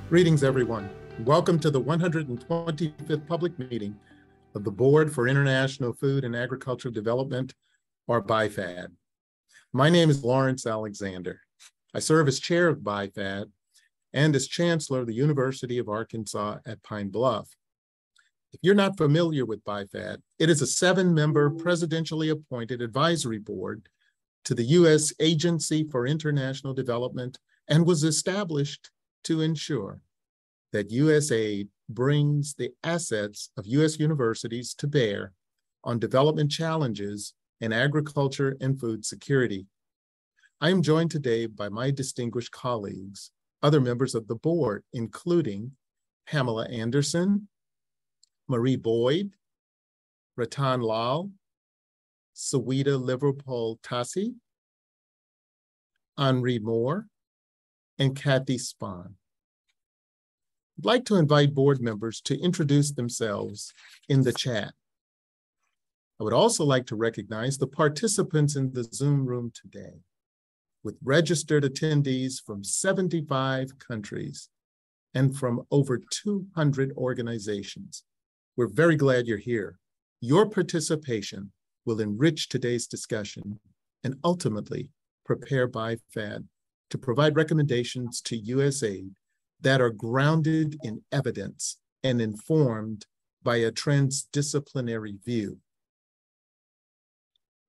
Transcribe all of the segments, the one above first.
Greetings, everyone. Welcome to the 125th public meeting of the Board for International Food and Agricultural Development, or BIFAD. My name is Lawrence Alexander. I serve as chair of BIFAD and as chancellor of the University of Arkansas at Pine Bluff. If you're not familiar with BIFAD, it is a 7-member presidentially appointed advisory board to the U.S. Agency for International Development and was established to ensure that U.S. aid brings the assets of U.S. universities to bear on development challenges in agriculture and food security. I am joined today by my distinguished colleagues, other members of the board, including Pamela Anderson, Marie Boyd, Ratan Lal, Sawita Liverpool-Tassi, Henri Moore, and Kathy Spahn. I'd like to invite board members to introduce themselves in the chat. I would also like to recognize the participants in the Zoom room today, with registered attendees from 75 countries and from over 200 organizations. We're very glad you're here. Your participation will enrich today's discussion and ultimately prepare BIFAD to provide recommendations to U.S. aid that are grounded in evidence and informed by a transdisciplinary view.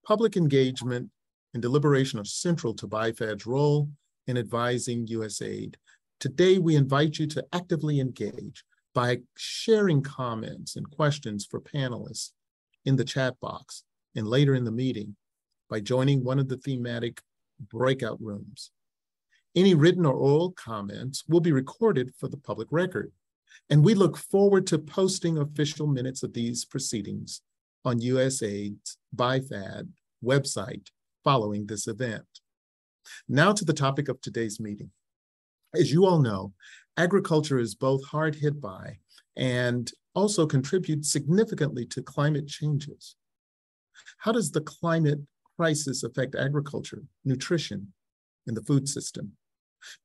Public engagement and deliberation are central to BIFAD's role in advising U.S. aid. Today, we invite you to actively engage by sharing comments and questions for panelists in the chat box and later in the meeting by joining one of the thematic breakout rooms. Any written or oral comments will be recorded for the public record, and we look forward to posting official minutes of these proceedings on USAID's BIFAD website following this event. Now to the topic of today's meeting. As you all know, agriculture is both hard hit by and also contributes significantly to climate changes. How does the climate crisis affect agriculture, nutrition, and the food system?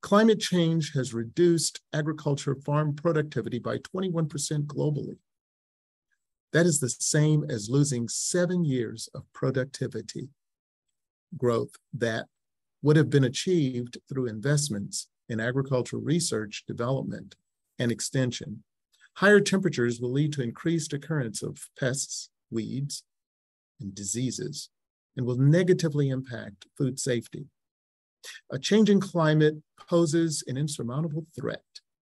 Climate change has reduced agriculture farm productivity by 21% globally. That is the same as losing 7 years of productivity growth that would have been achieved through investments in agricultural research, development, and extension. Higher temperatures will lead to increased occurrence of pests, weeds, and diseases, and will negatively impact food safety. A changing climate poses an insurmountable threat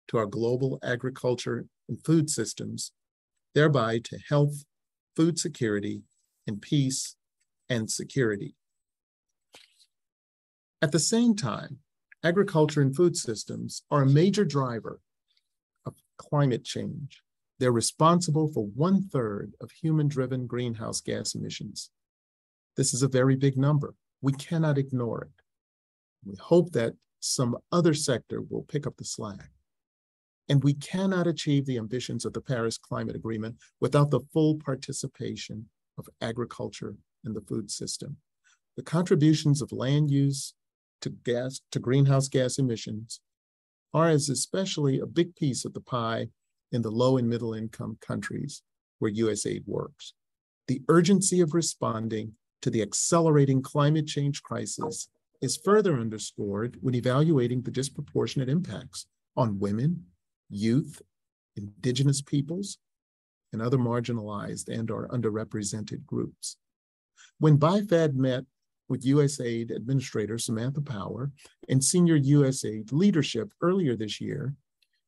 to our global agriculture and food systems, thereby to health, food security, and peace and security. At the same time, agriculture and food systems are a major driver of climate change. They're responsible for 1/3 of human-driven greenhouse gas emissions. This is a very big number. We cannot ignore it. We hope that some other sector will pick up the slack. And we cannot achieve the ambitions of the Paris Climate Agreement without the full participation of agriculture in the food system. The contributions of land use to greenhouse gas emissions are especially a big piece of the pie in the low and middle income countries where USAID works. The urgency of responding to the accelerating climate change crisis is further underscored when evaluating the disproportionate impacts on women, youth, indigenous peoples, and other marginalized and/or underrepresented groups. When BIFAD met with USAID Administrator Samantha Power and senior USAID leadership earlier this year,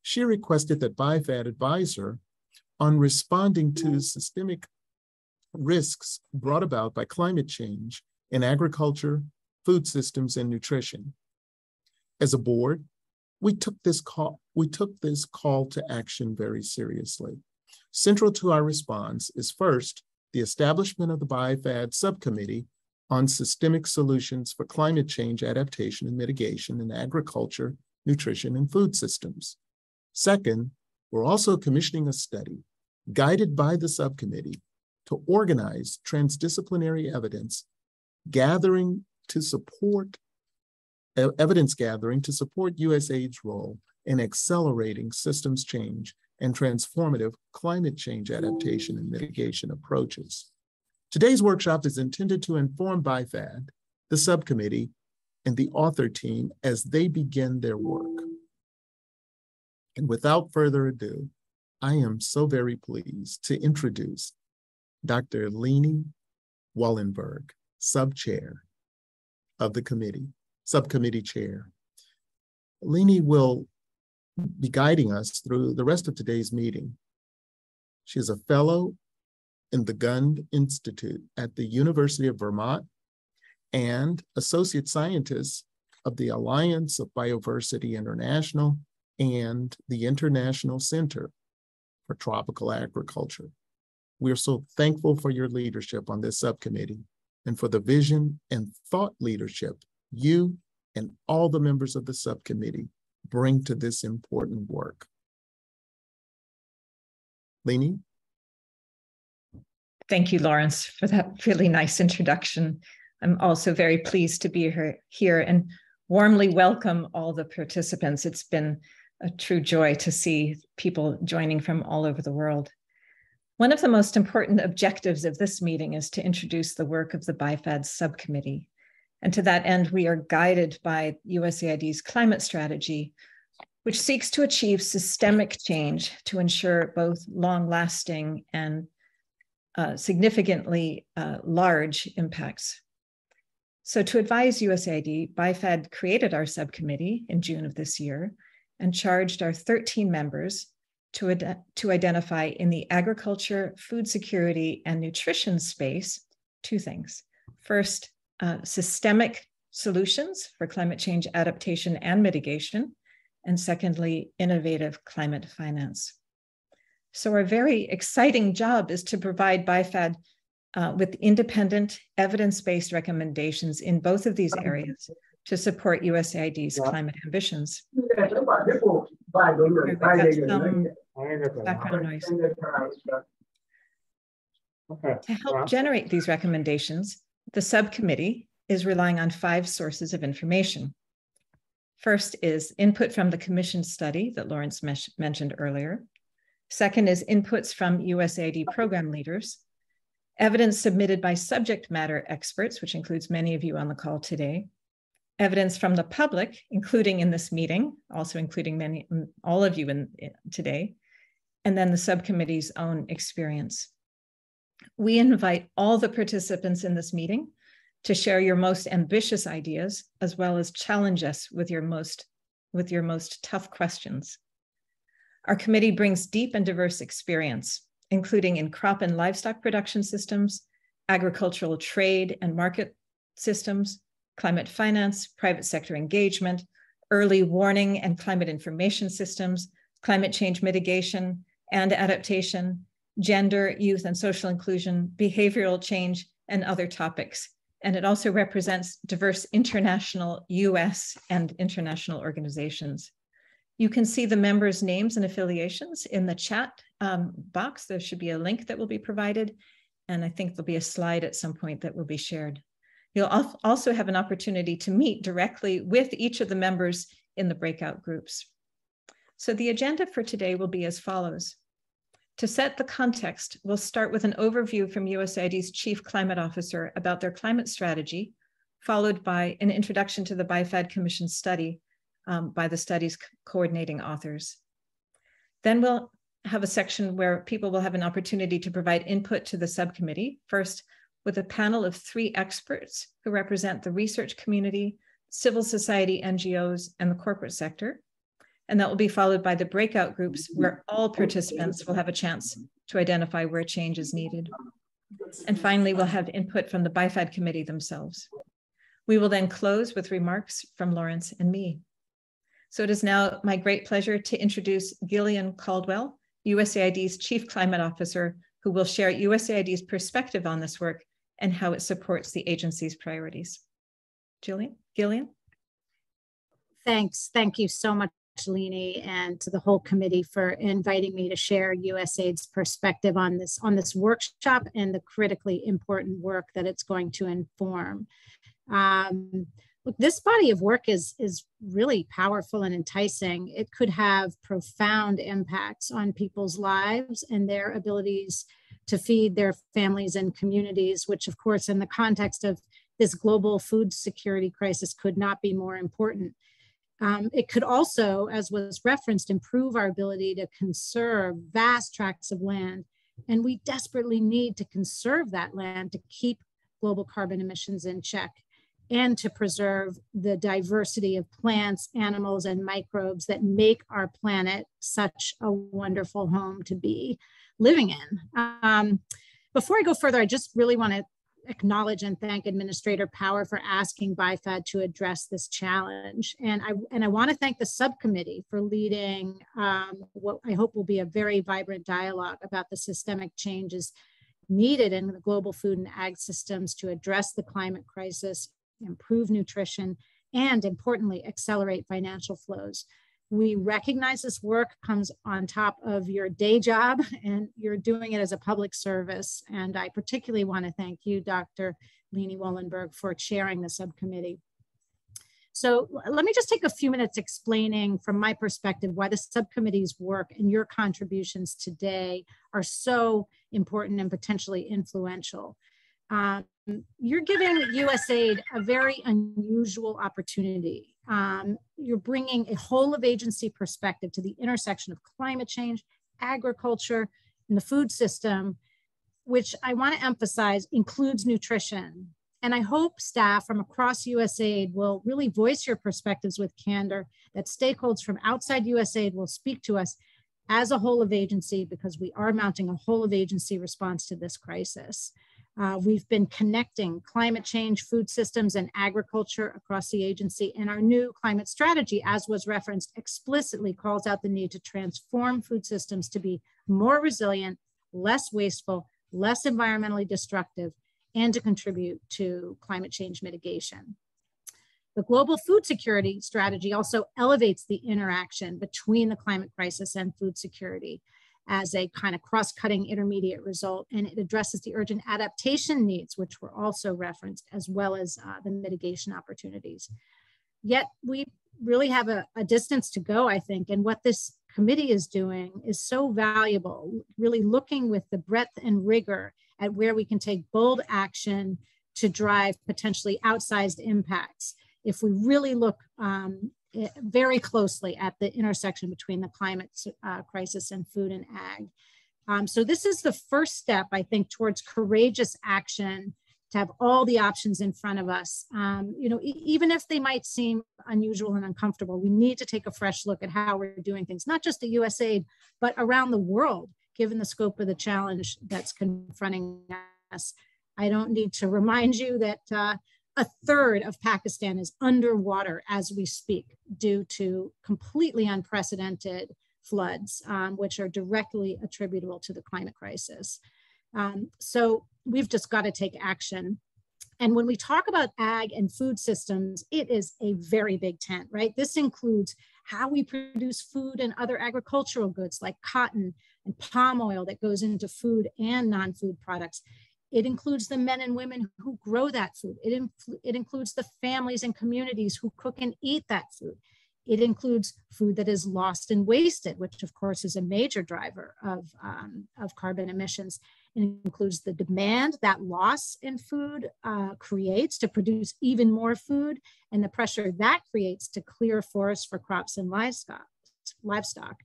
she requested that BIFAD advise her on responding to systemic risks brought about by climate change in agriculture, food systems, and nutrition. As a board, we took this call to action very seriously. Central to our response is first, the establishment of the BIFAD subcommittee on systemic solutions for climate change adaptation and mitigation in agriculture, nutrition, and food systems. Second, we're also commissioning a study guided by the subcommittee to organize transdisciplinary evidence gathering to support USAID's role in accelerating systems change and transformative climate change adaptation and mitigation approaches. Today's workshop is intended to inform BIFAD, the subcommittee, and the author team as they begin their work. And without further ado, I am so very pleased to introduce Dr. Leni Wallenberg, sub-chair of the committee, subcommittee chair. Leni will be guiding us through the rest of today's meeting. She is a fellow in the Gund Institute at the University of Vermont and associate scientist of the Alliance of Bioversity International and the International Center for Tropical Agriculture. We are so thankful for your leadership on this subcommittee and for the vision and thought leadership you and all the members of the subcommittee bring to this important work. Leni? Thank you, Lawrence, for that really nice introduction. I'm also very pleased to be here and warmly welcome all the participants. It's been a true joy to see people joining from all over the world. One of the most important objectives of this meeting is to introduce the work of the BIFAD subcommittee. And to that end, we are guided by USAID's climate strategy, which seeks to achieve systemic change to ensure both long-lasting and significantly large impacts. So to advise USAID, BIFAD created our subcommittee in June of this year and charged our 13 members to identify in the agriculture, food security, and nutrition space two things. First, systemic solutions for climate change adaptation and mitigation, and secondly, innovative climate finance. So our very exciting job is to provide BIFAD with independent, evidence-based recommendations in both of these areas to support USAID's climate ambitions. We've got some background noise. To help generate these recommendations, the subcommittee is relying on 5 sources of information. First is input from the commission study that Lawrence mentioned earlier. Second is inputs from USAID program leaders, evidence submitted by subject matter experts, which includes many of you on the call today, evidence from the public, including in this meeting, also including all of you today, and then the subcommittee's own experience. We invite all the participants in this meeting to share your most ambitious ideas, as well as challenge us with your most tough questions. Our committee brings deep and diverse experience, including in crop and livestock production systems, agricultural trade and market systems, climate finance, private sector engagement, early warning and climate information systems, climate change mitigation and adaptation, gender, youth and social inclusion, behavioral change, and other topics. And it also represents diverse international US and international organizations. You can see the members' names and affiliations in the chat box. There should be a link that will be provided. And I think there'll be a slide at some point that will be shared. You'll also have an opportunity to meet directly with each of the members in the breakout groups. So the agenda for today will be as follows. To set the context, we'll start with an overview from USAID's Chief Climate Officer about their climate strategy, followed by an introduction to the BIFAD Commission study by the study's coordinating authors. Then we'll have a section where people will have an opportunity to provide input to the subcommittee, first with a panel of 3 experts who represent the research community, civil society, NGOs, and the corporate sector. And that will be followed by the breakout groups where all participants will have a chance to identify where change is needed. And finally, we'll have input from the BIFAD committee themselves. We will then close with remarks from Lawrence and me. So it is now my great pleasure to introduce Gillian Caldwell, USAID's Chief Climate Officer, who will share USAID's perspective on this work and how it supports the agency's priorities. Gillian? Thanks. Thank you so much, Leni, and to the whole committee for inviting me to share USAID's perspective on this workshop and the critically important work that it's going to inform. Look, this body of work is really powerful and enticing. It could have profound impacts on people's lives and their abilities to feed their families and communities, which of course, in the context of this global food security crisis, could not be more important. It could also, as was referenced, improve our ability to conserve vast tracts of land. And we desperately need to conserve that land to keep global carbon emissions in check and to preserve the diversity of plants, animals, and microbes that make our planet such a wonderful home to be living in. Before I go further, I just really want to acknowledge and thank Administrator Power for asking BIFAD to address this challenge. And I want to thank the subcommittee for leading what I hope will be a very vibrant dialogue about the systemic changes needed in the global food and ag systems to address the climate crisis, improve nutrition, and importantly, accelerate financial flows. We recognize this work comes on top of your day job and you're doing it as a public service. And I particularly want to thank you, Dr. Leni Wollenberg, for chairing the subcommittee. So let me just take a few minutes explaining from my perspective why the subcommittee's work and your contributions today are so important and potentially influential. You're giving USAID a very unusual opportunity. You're bringing a whole of agency perspective to the intersection of climate change, agriculture, and the food system, which I want to emphasize includes nutrition. And I hope staff from across USAID will really voice your perspectives with candor, that stakeholders from outside USAID will speak to us as a whole of agency, because we are mounting a whole of agency response to this crisis. We've been connecting climate change, food systems, and agriculture across the agency, and our new climate strategy, as was referenced, explicitly calls out the need to transform food systems to be more resilient, less wasteful, less environmentally destructive, and to contribute to climate change mitigation. The global food security strategy also elevates the interaction between the climate crisis and food security as a kind of cross-cutting intermediate result, and it addresses the urgent adaptation needs, which were also referenced, as well as the mitigation opportunities. Yet we really have a distance to go, I think, and what this committee is doing is so valuable, really looking with the breadth and rigor at where we can take bold action to drive potentially outsized impacts. If we really look very closely at the intersection between the climate crisis and food and ag. So this is the first step, I think, towards courageous action to have all the options in front of us. Even if they might seem unusual and uncomfortable, we need to take a fresh look at how we're doing things, not just at USAID, but around the world, given the scope of the challenge that's confronting us. I don't need to remind you that a third of Pakistan is underwater as we speak due to completely unprecedented floods, which are directly attributable to the climate crisis. So we've just got to take action. And when we talk about ag and food systems, it is a very big tent, right? This includes how we produce food and other agricultural goods like cotton and palm oil that goes into food and non-food products. It includes the men and women who grow that food. It includes the families and communities who cook and eat that food. It includes food that is lost and wasted, which of course is a major driver of carbon emissions. It includes the demand that loss in food creates to produce even more food, and the pressure that creates to clear forests for crops and livestock.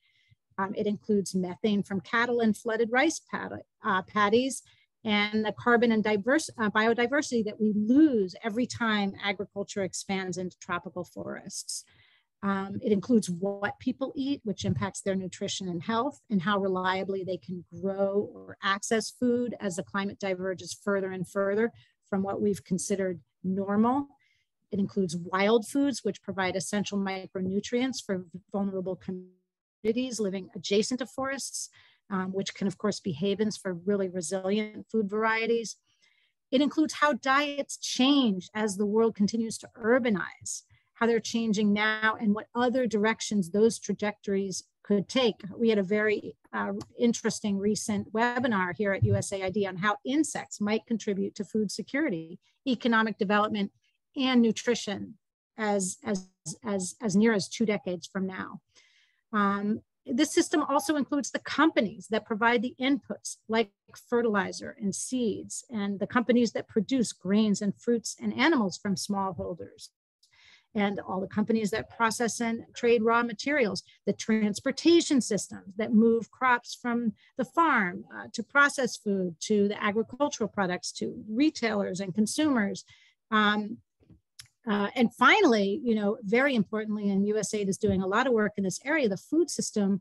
It includes methane from cattle and flooded rice paddies, and the carbon and biodiversity that we lose every time agriculture expands into tropical forests. It includes what people eat, which impacts their nutrition and health, and how reliably they can grow or access food as the climate diverges further and further from what we've considered normal. It includes wild foods, which provide essential micronutrients for vulnerable communities living adjacent to forests, which can of course be havens for really resilient food varieties. It includes how diets change as the world continues to urbanize, how they're changing now, and what other directions those trajectories could take. We had a very interesting recent webinar here at USAID on how insects might contribute to food security, economic development, and nutrition as near as 2 decades from now. This system also includes the companies that provide the inputs like fertilizer and seeds, and the companies that produce grains and fruits and animals from smallholders, and all the companies that process and trade raw materials, the transportation systems that move crops from the farm to processed food, to the agricultural products, to retailers and consumers. And finally, very importantly, and USAID is doing a lot of work in this area, the food system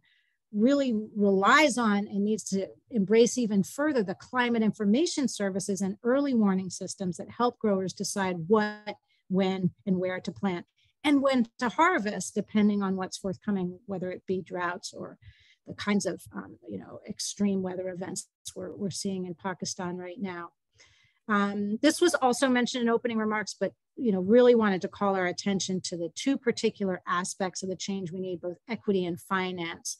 really relies on and needs to embrace even further the climate information services and early warning systems that help growers decide what, when, and where to plant, and when to harvest, depending on what's forthcoming, whether it be droughts or the kinds of extreme weather events we're seeing in Pakistan right now. This was also mentioned in opening remarks, but really wanted to call our attention to the 2 particular aspects of the change we need, both equity and finance.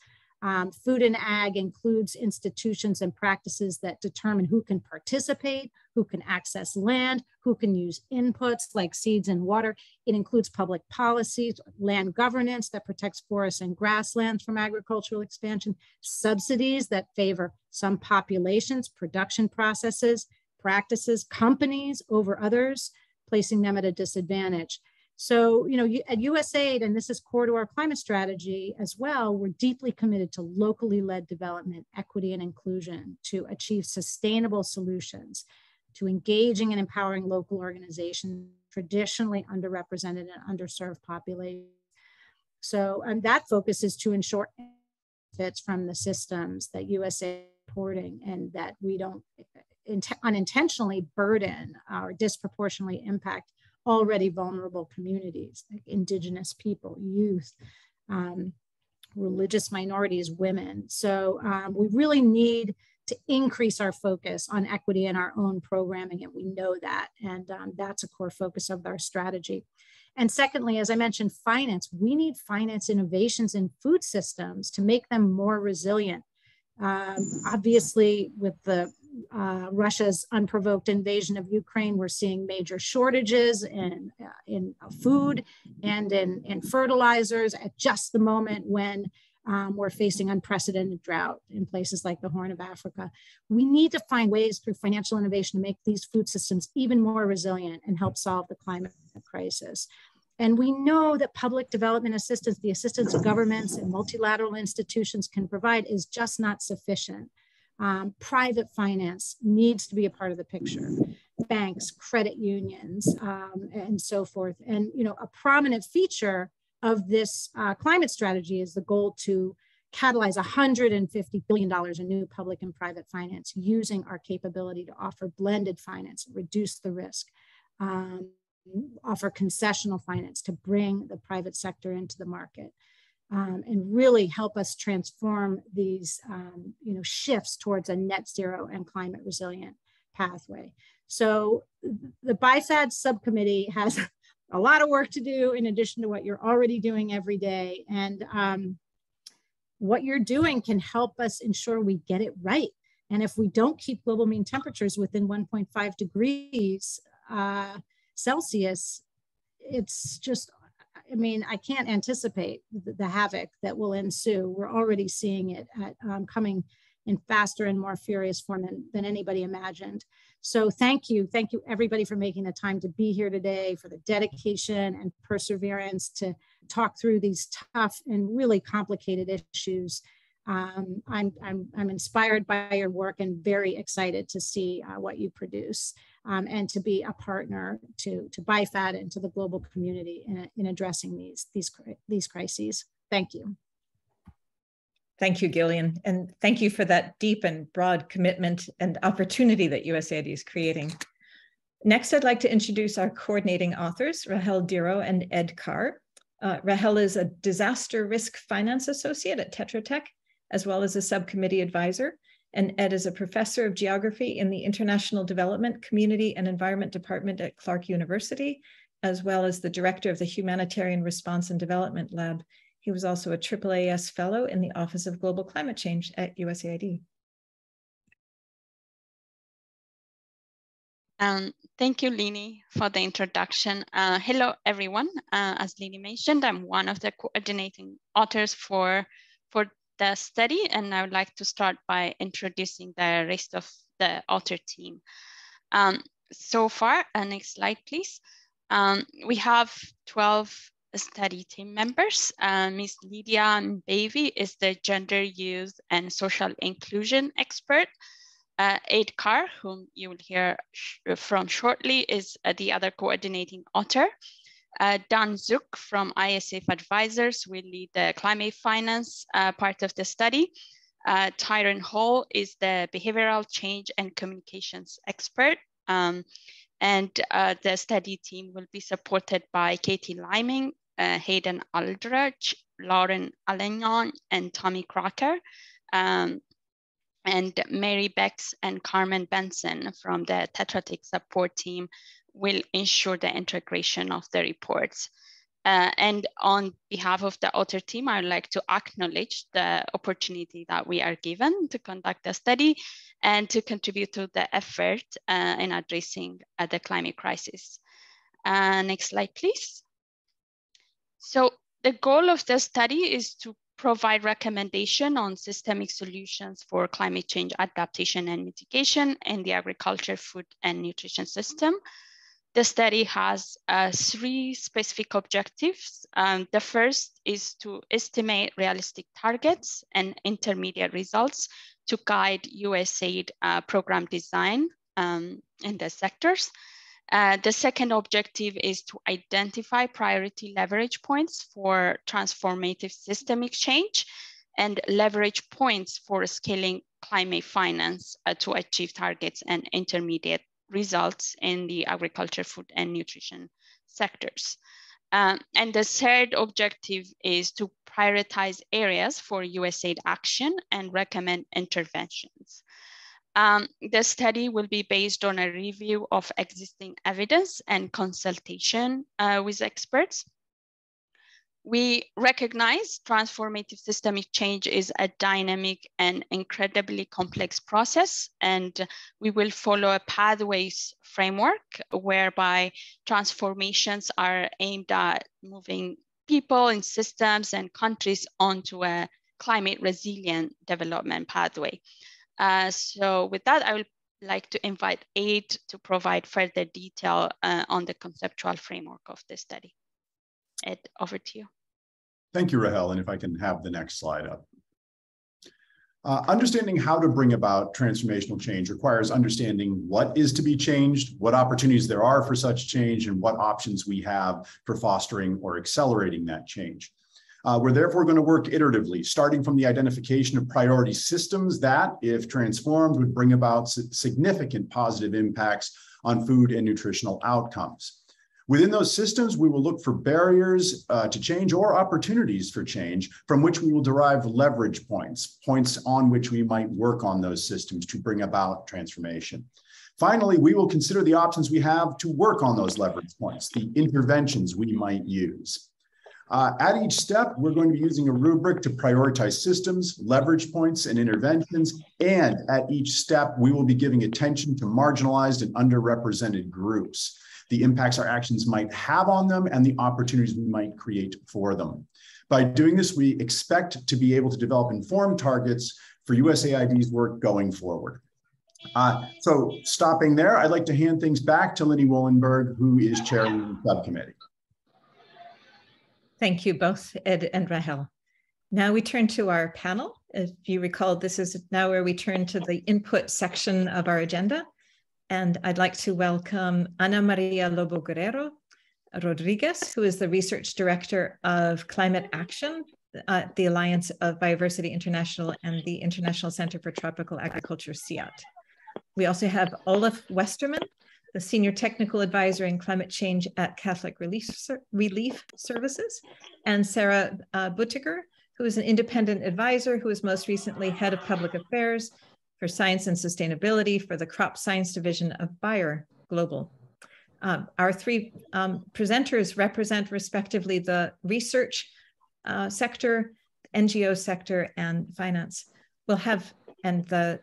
Food and ag includes institutions and practices that determine who can participate, who can access land, who can use inputs like seeds and water. It includes public policies, land governance that protects forests and grasslands from agricultural expansion, subsidies that favor some populations, production processes, practices, companies over others, placing them at a disadvantage. So, at USAID, and this is core to our climate strategy as well, we're deeply committed to locally led development, equity, and inclusion to achieve sustainable solutions, to engaging and empowering local organizations, traditionally underrepresented and underserved populations. So, and that focus is to ensure benefits from the systems that USAID is supporting, and that we don't unintentionally burden or disproportionately impact already vulnerable communities like Indigenous people, youth, religious minorities, women. So we really need to increase our focus on equity in our own programming, and we know that, and that's a core focus of our strategy. And secondly, as I mentioned, finance. We need finance innovations in food systems to make them more resilient. Obviously, with the Russia's unprovoked invasion of Ukraine, we're seeing major shortages in food and in fertilizers at just the moment when we're facing unprecedented drought in places like the Horn of Africa. We need to find ways through financial innovation to make these food systems even more resilient and help solve the climate crisis. And we know that public development assistance, the assistance governments and multilateral institutions can provide, is just not sufficient. Private finance needs to be a part of the picture. Banks, credit unions, and so forth. And a prominent feature of this climate strategy is the goal to catalyze $150 billion in new public and private finance, using our capability to offer blended finance, reduce the risk, offer concessional finance to bring the private sector into the market, and really help us transform these shifts towards a net zero and climate resilient pathway. So the BIFAD subcommittee has a lot of work to do in addition to what you're already doing every day. And what you're doing can help us ensure we get it right. And if we don't keep global mean temperatures within 1.5 degrees Celsius, it's just, I can't anticipate the havoc that will ensue. We're already seeing it coming in faster and more furious form than anybody imagined. So thank you everybody for making the time to be here today, for the dedication and perseverance to talk through these tough and really complicated issues. I'm inspired by your work and very excited to see what you produce, and to be a partner to BIFAD and to the global community in addressing these crises. Thank you. Thank you, Gillian. And thank you for that deep and broad commitment and opportunity that USAID is creating. Next, I'd like to introduce our coordinating authors, Rahel Diro and Ed Carr. Rahel is a disaster risk finance associate at Tetra Tech, as well as a subcommittee advisor. And Ed is a professor of geography in the International Development, Community and Environment Department at Clark University, as well as the director of the Humanitarian Response and Development Lab. He was also a AAAS fellow in the Office of Global Climate Change at USAID. Thank you, Lini, for the introduction. Hello, everyone. As Lini mentioned, I'm one of the coordinating authors for the study, and I would like to start by introducing the rest of the author team. So far, next slide, please. We have 12 study team members. Ms. Lydia Mbavy is the gender, youth, and social inclusion expert. Aid Carr, whom you will hear from shortly, is the other coordinating author. Dan Zook from ISF Advisors will lead the climate finance part of the study. Tyron Hall is the behavioral change and communications expert. And the study team will be supported by Katie Liming, Hayden Aldridge, Lauren Allignon, and Tommy Crocker. And Mary Becks and Carmen Benson from the Tetra Tech support team will ensure the integration of the reports. And on behalf of the author team, I would like to acknowledge the opportunity that we are given to conduct the study and to contribute to the effort in addressing the climate crisis. Next slide, please. So the goal of the study is to provide recommendation on systemic solutions for climate change adaptation and mitigation in the agriculture, food, and nutrition system. The study has 3 specific objectives. The first is to estimate realistic targets and intermediate results to guide USAID program design in the sectors. The second objective is to identify priority leverage points for transformative systemic change and leverage points for scaling climate finance to achieve targets and intermediate results in the agriculture, food, and nutrition sectors. And the third objective is to prioritize areas for USAID action and recommend interventions. The study will be based on a review of existing evidence and consultation with experts. We recognize transformative systemic change is a dynamic and incredibly complex process, and we will follow a pathways framework whereby transformations are aimed at moving people and systems and countries onto a climate resilient development pathway. So with that, I would like to invite Aid to provide further detail on the conceptual framework of the study. Ed, over to you. Thank you, Rahel. And if I can have the next slide up. Understanding how to bring about transformational change requires understanding what is to be changed, what opportunities there are for such change, and what options we have for fostering or accelerating that change. We're therefore going to work iteratively, starting from the identification of priority systems that, if transformed, would bring about significant positive impacts on food and nutritional outcomes. Within those systems, we will look for barriers to change or opportunities for change from which we will derive leverage points, points on which we might work on those systems to bring about transformation. Finally, we will consider the options we have to work on those leverage points, the interventions we might use. At each step, we're going to be using a rubric to prioritize systems, leverage points, and interventions. And at each step, we will be giving attention to marginalized and underrepresented groups, the impacts our actions might have on them, and the opportunities we might create for them. By doing this, we expect to be able to develop informed targets for USAID's work going forward. So stopping there, I'd like to hand things back to Lini Wollenberg, who is chairing the subcommittee. Thank you both, Ed and Rahel. Now we turn to our panel. If you recall, this is now where we turn to the input section of our agenda. And I'd like to welcome Ana Maria Lobo Guerrero Rodriguez, who is the Research Director of Climate Action at the Alliance of Biodiversity International and the International Center for Tropical Agriculture, CIAT. We also have Olaf Westerman, the Senior Technical Advisor in Climate Change at Catholic Relief Services, and Sarah Buttiger, who is an independent advisor who is most recently Head of Public Affairs for Science and Sustainability for the Crop Science Division of Bayer Global. Our 3 presenters represent respectively the research sector, NGO sector, and finance. And the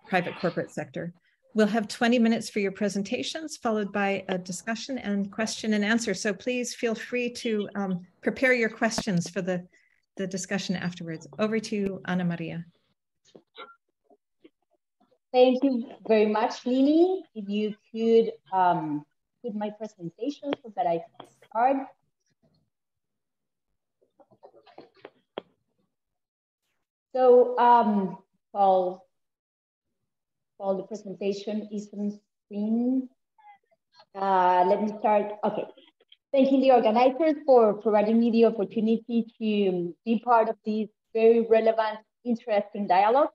private corporate sector. We'll have 20 minutes for your presentations, followed by a discussion and question and answer. So please feel free to prepare your questions for the discussion afterwards. Over to you, Ana Maria. Thank you very much, Lini. If you could put my presentation so that I can start. So while the presentation is on screen, let me start. Okay. Thanking the organizers for providing me the opportunity to be part of this very relevant, interesting dialogue.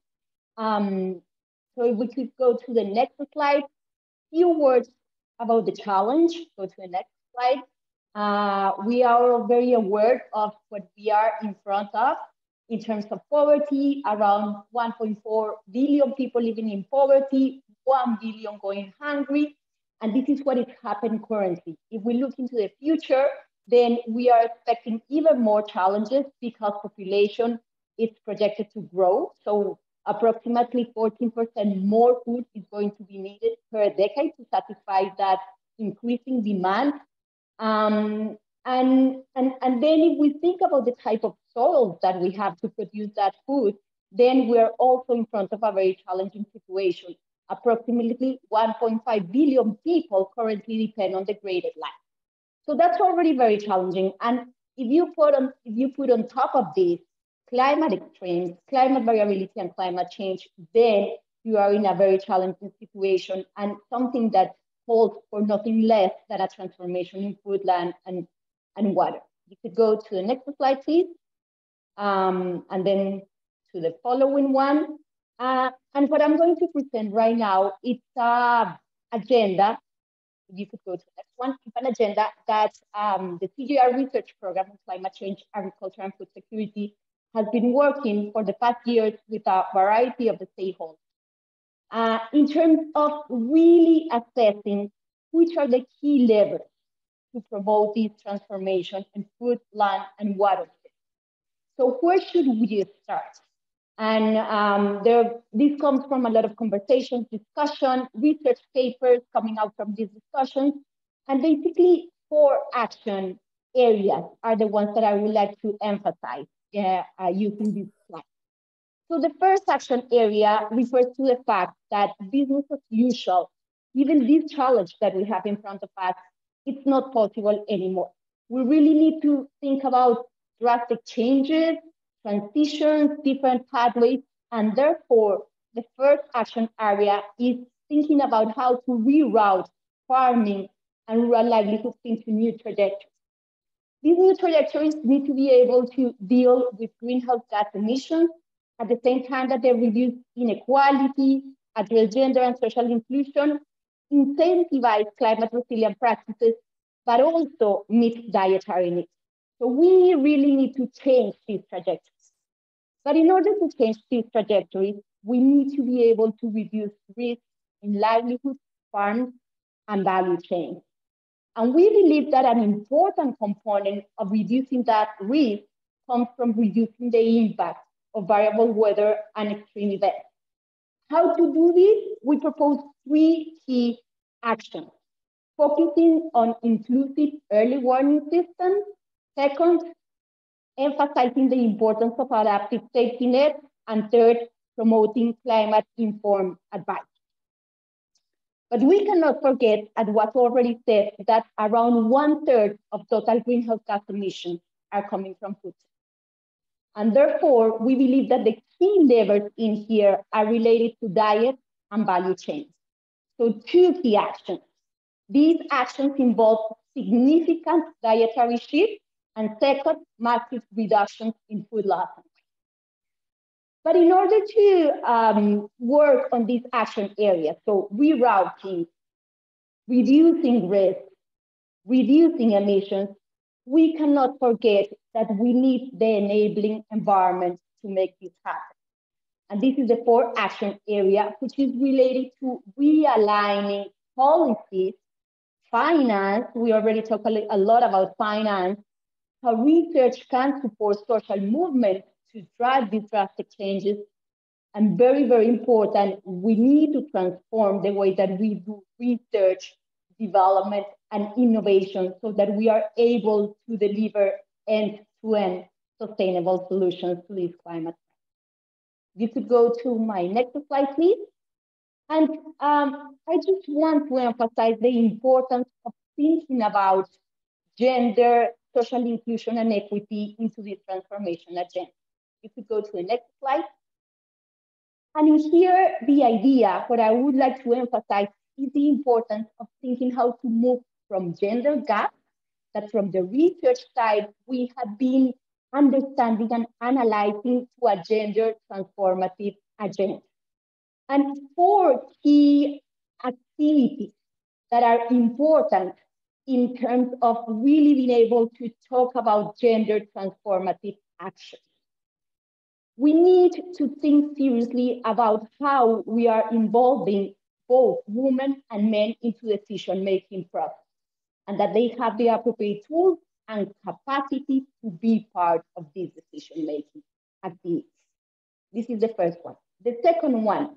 So if we could go to the next slide, few words about the challenge. Go to the next slide. We are all very aware of what we are in front of in terms of poverty, around 1.4 billion people living in poverty, 1 billion going hungry. And this is what is happening currently. If we look into the future, then we are expecting even more challenges because population is projected to grow. So approximately 14% more food is going to be needed per decade to satisfy that increasing demand. And then if we think about the type of soils that we have to produce that food, then we're also in front of a very challenging situation. Approximately 1.5 billion people currently depend on degraded land. So that's already very challenging. And if you put on top of this climate extremes, climate variability and climate change, then you are in a very challenging situation and something that calls for nothing less than a transformation in food, land, and water. You could go to the next slide, please. And then to the following one. And what I'm going to present right now, it's an agenda. You could go to the next one. It's an agenda that the CGR research program on climate change, agriculture, and food security has been working for the past years with a variety of the stakeholders in terms of really assessing which are the key levers to promote this transformation in food, land, and water. So where should we start? And this comes from a lot of conversations, discussion, research papers coming out from these discussions. And basically 4 action areas are the ones that I would like to emphasize using this slide. So the first action area refers to the fact that business as usual, given this challenge that we have in front of us, it's not possible anymore. We really need to think about drastic changes, transitions, different pathways, and therefore the first action area is thinking about how to reroute farming and rural livelihoods into new trajectories. These new trajectories need to be able to deal with greenhouse gas emissions at the same time that they reduce inequality, address gender and social inclusion, incentivize climate resilient practices, but also meet dietary needs. So we really need to change these trajectories. But in order to change these trajectories, we need to be able to reduce risk in livelihoods, farms, and value chains. And we believe that an important component of reducing that risk comes from reducing the impact of variable weather and extreme events. How to do this? We propose 3 key actions: focusing on inclusive early warning systems. Second, emphasizing the importance of adaptive safety nets. And third, promoting climate-informed advice. But we cannot forget, as was already said, that around 1/3 of total greenhouse gas emissions are coming from food. And therefore, we believe that the key levers in here are related to diet and value chains. So 2 key actions. These actions involve significant dietary shifts, and second, massive reductions in food loss. But in order to work on these action areas, so rerouting, reducing risk, reducing emissions, we cannot forget that we need the enabling environment to make this happen. And this is the 4th action area, which is related to realigning policies, finance. We already talked a lot about finance, how research can support social movements to drive these drastic changes, And very, very important, we need to transform the way that we do research, development, and innovation so that we are able to deliver end-to-end sustainable solutions to this climate. You could go to my next slide, please. And I just want to emphasize the importance of thinking about gender, social inclusion, and equity into this transformation agenda. You could go to the next slide. And in here, the idea, what I would like to emphasize is the importance of thinking how to move from gender gaps that from the research side, we have been understanding and analyzing to a gender transformative agenda. And 4 key activities that are important in terms of really being able to talk about gender transformative action. We need to think seriously about how we are involving both women and men into decision-making process, and that they have the appropriate tools and capacity to be part of these decision-making activities. This is the first one. The second one,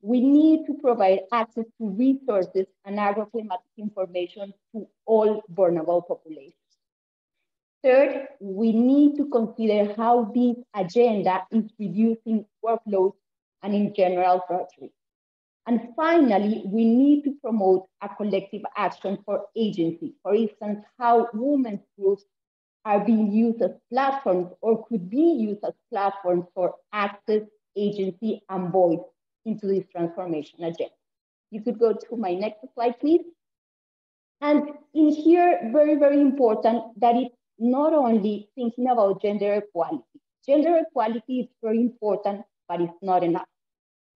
we need to provide access to resources and agroclimatic information to all vulnerable populations. Third, we need to consider how this agenda is reducing workloads and in general drudgery. And finally, we need to promote a collective action for agency. For instance, how women's groups are being used as platforms or could be used as platforms for access, agency, and voice into this transformation agenda. You could go to my next slide, please. And in here, very, very important that it's not only thinking about gender equality. Gender equality is very important, but it's not enough.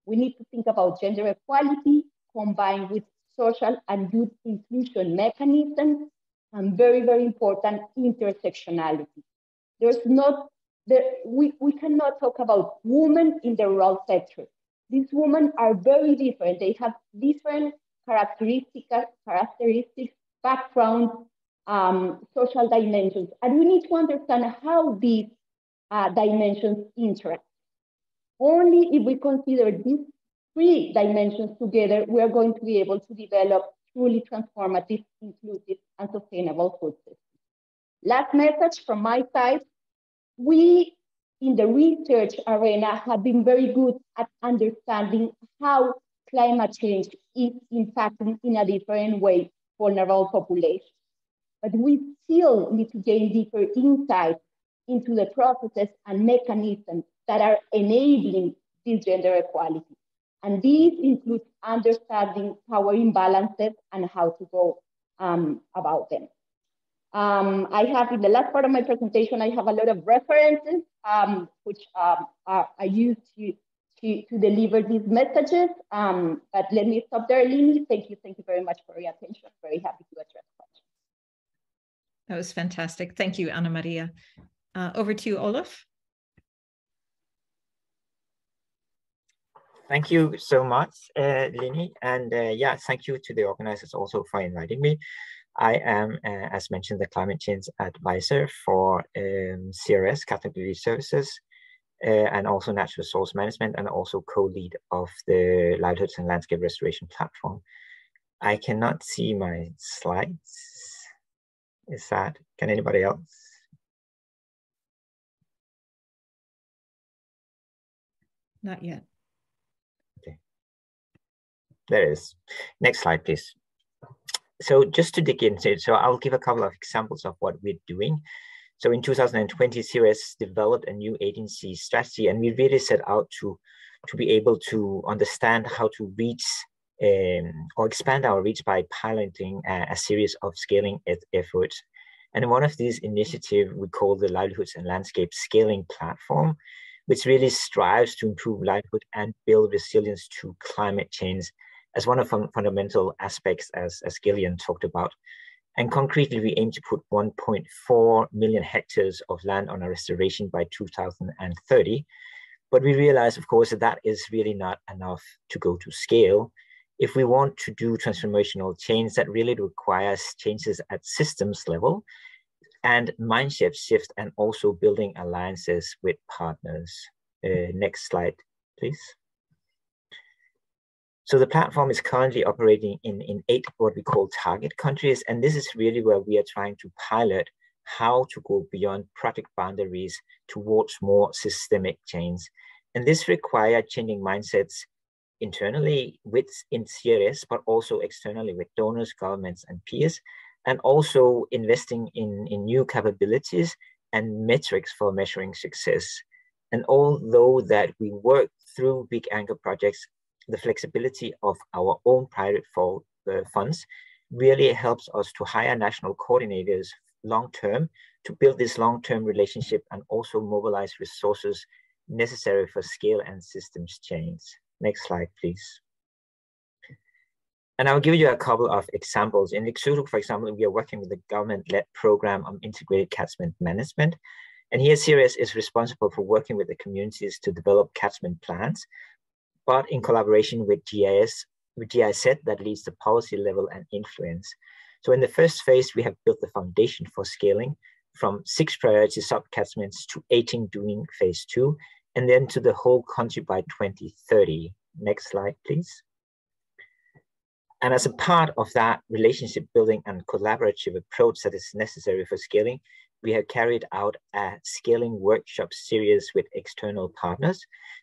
We need to think about gender equality combined with social and youth inclusion mechanisms, and very, very important, intersectionality. We cannot talk about women in the rural sector. These women are very different. They have different characteristics, background, social dimensions. And we need to understand how these dimensions interact. Only if we consider these 3 dimensions together, we are going to be able to develop truly transformative, inclusive, and sustainable food systems. Last message from my side, we in the research arena have been very good at understanding how climate change is impacting in a different way vulnerable populations. But we still need to gain deeper insight into the processes and mechanisms that are enabling this gender equality. And these include understanding power imbalances and how to go about them. I have, in the last part of my presentation, I have a lot of references which I use to deliver these messages. But let me stop there, Lini. Thank you very much for your attention. Very happy to address questions. That was fantastic. Thank you, Ana Maria. Over to you, Olaf. Thank you so much, Lini. And yeah, thank you to the organizers also for inviting me. I am, as mentioned, the climate change advisor for CRS, Catholic Relief Services, and also natural resource management, and also co-lead of the Livelihoods and Landscape Restoration platform. I cannot see my slides. Is that, can anybody else? Not yet. Okay. There it is. Next slide, please. So just to dig into it, so I'll give a couple of examples of what we're doing. So in 2020, CRS developed a new agency strategy, and we really set out to be able to understand how to reach or expand our reach by piloting a series of scaling efforts. And one of these initiatives we call the Livelihoods and Landscape Scaling Platform, which really strives to improve livelihood and build resilience to climate change as one of the fundamental aspects, as Gillian talked about. And concretely, we aim to put 1.4 million hectares of land on a restoration by 2030. But we realize, of course, that that is really not enough to go to scale. If we want to do transformational change, that really requires changes at systems level and mindset shift, and also building alliances with partners. Next slide, please. So the platform is currently operating in 8 what we call target countries. And this is really where we are trying to pilot how to go beyond project boundaries towards more systemic change. And this requires changing mindsets internally within CRS, but also externally with donors, governments, and peers, and also investing in new capabilities and metrics for measuring success. And although that we work through big anchor projects, the flexibility of our own private funds really helps us to hire national coordinators long-term to build this long-term relationship and also mobilize resources necessary for scale and systems change. Next slide, please. And I'll give you a couple of examples. In Lesotho, for example, we are working with a government-led program on integrated catchment management. And here CRS is responsible for working with the communities to develop catchment plans, but in collaboration with GIZ that leads to policy level and influence. So in the first phase, we have built the foundation for scaling from 6 priority sub-catchments to 18 during phase 2, and then to the whole country by 2030. Next slide, please. And as a part of that relationship building and collaborative approach that is necessary for scaling, we have carried out a scaling workshop series with external partners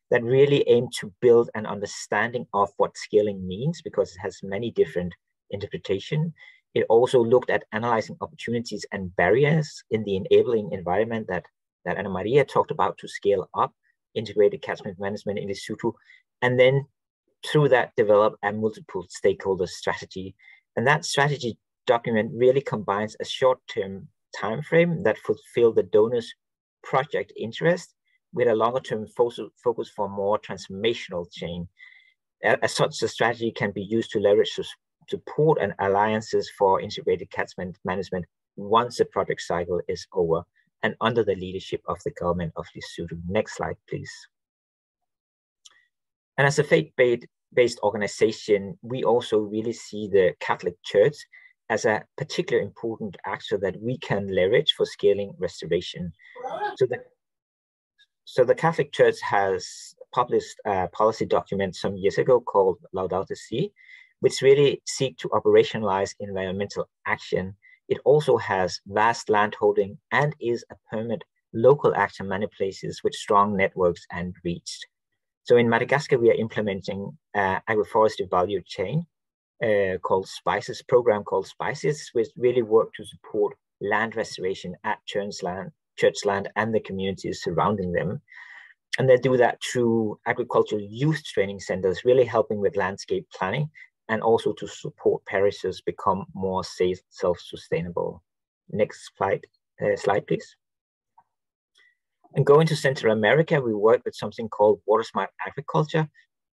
that really aim to build an understanding of what scaling means, because it has many different interpretations. It also looked at analyzing opportunities and barriers in the enabling environment that Ana Maria talked about to scale up integrated catchment management in Lesotho, and then through that develop a multiple stakeholder strategy. And that strategy document really combines a short-term timeframe that fulfill the donors' project interest with a longer-term focus for more transformational change. As such, the strategy can be used to leverage support and alliances for integrated catchment management once the project cycle is over and under the leadership of the government of Lesotho. Next slide, please. And as a faith-based organization, we also really see the Catholic Church as a particularly important actor that we can leverage for scaling restoration. So the Catholic Church has published a policy document some years ago called Laudato Si, which really seek to operationalize environmental action. It also has vast landholding and is a permanent local actor in many places with strong networks and reach. So in Madagascar, we are implementing an agroforestry value chain called Spices, program called Spices, which really work to support land restoration at church land and the communities surrounding them. And they do that through agricultural youth training centers, really helping with landscape planning and also to support parishes become more safe, self-sustainable. Next slide, please. And going to Central America, we work with something called Water Smart Agriculture,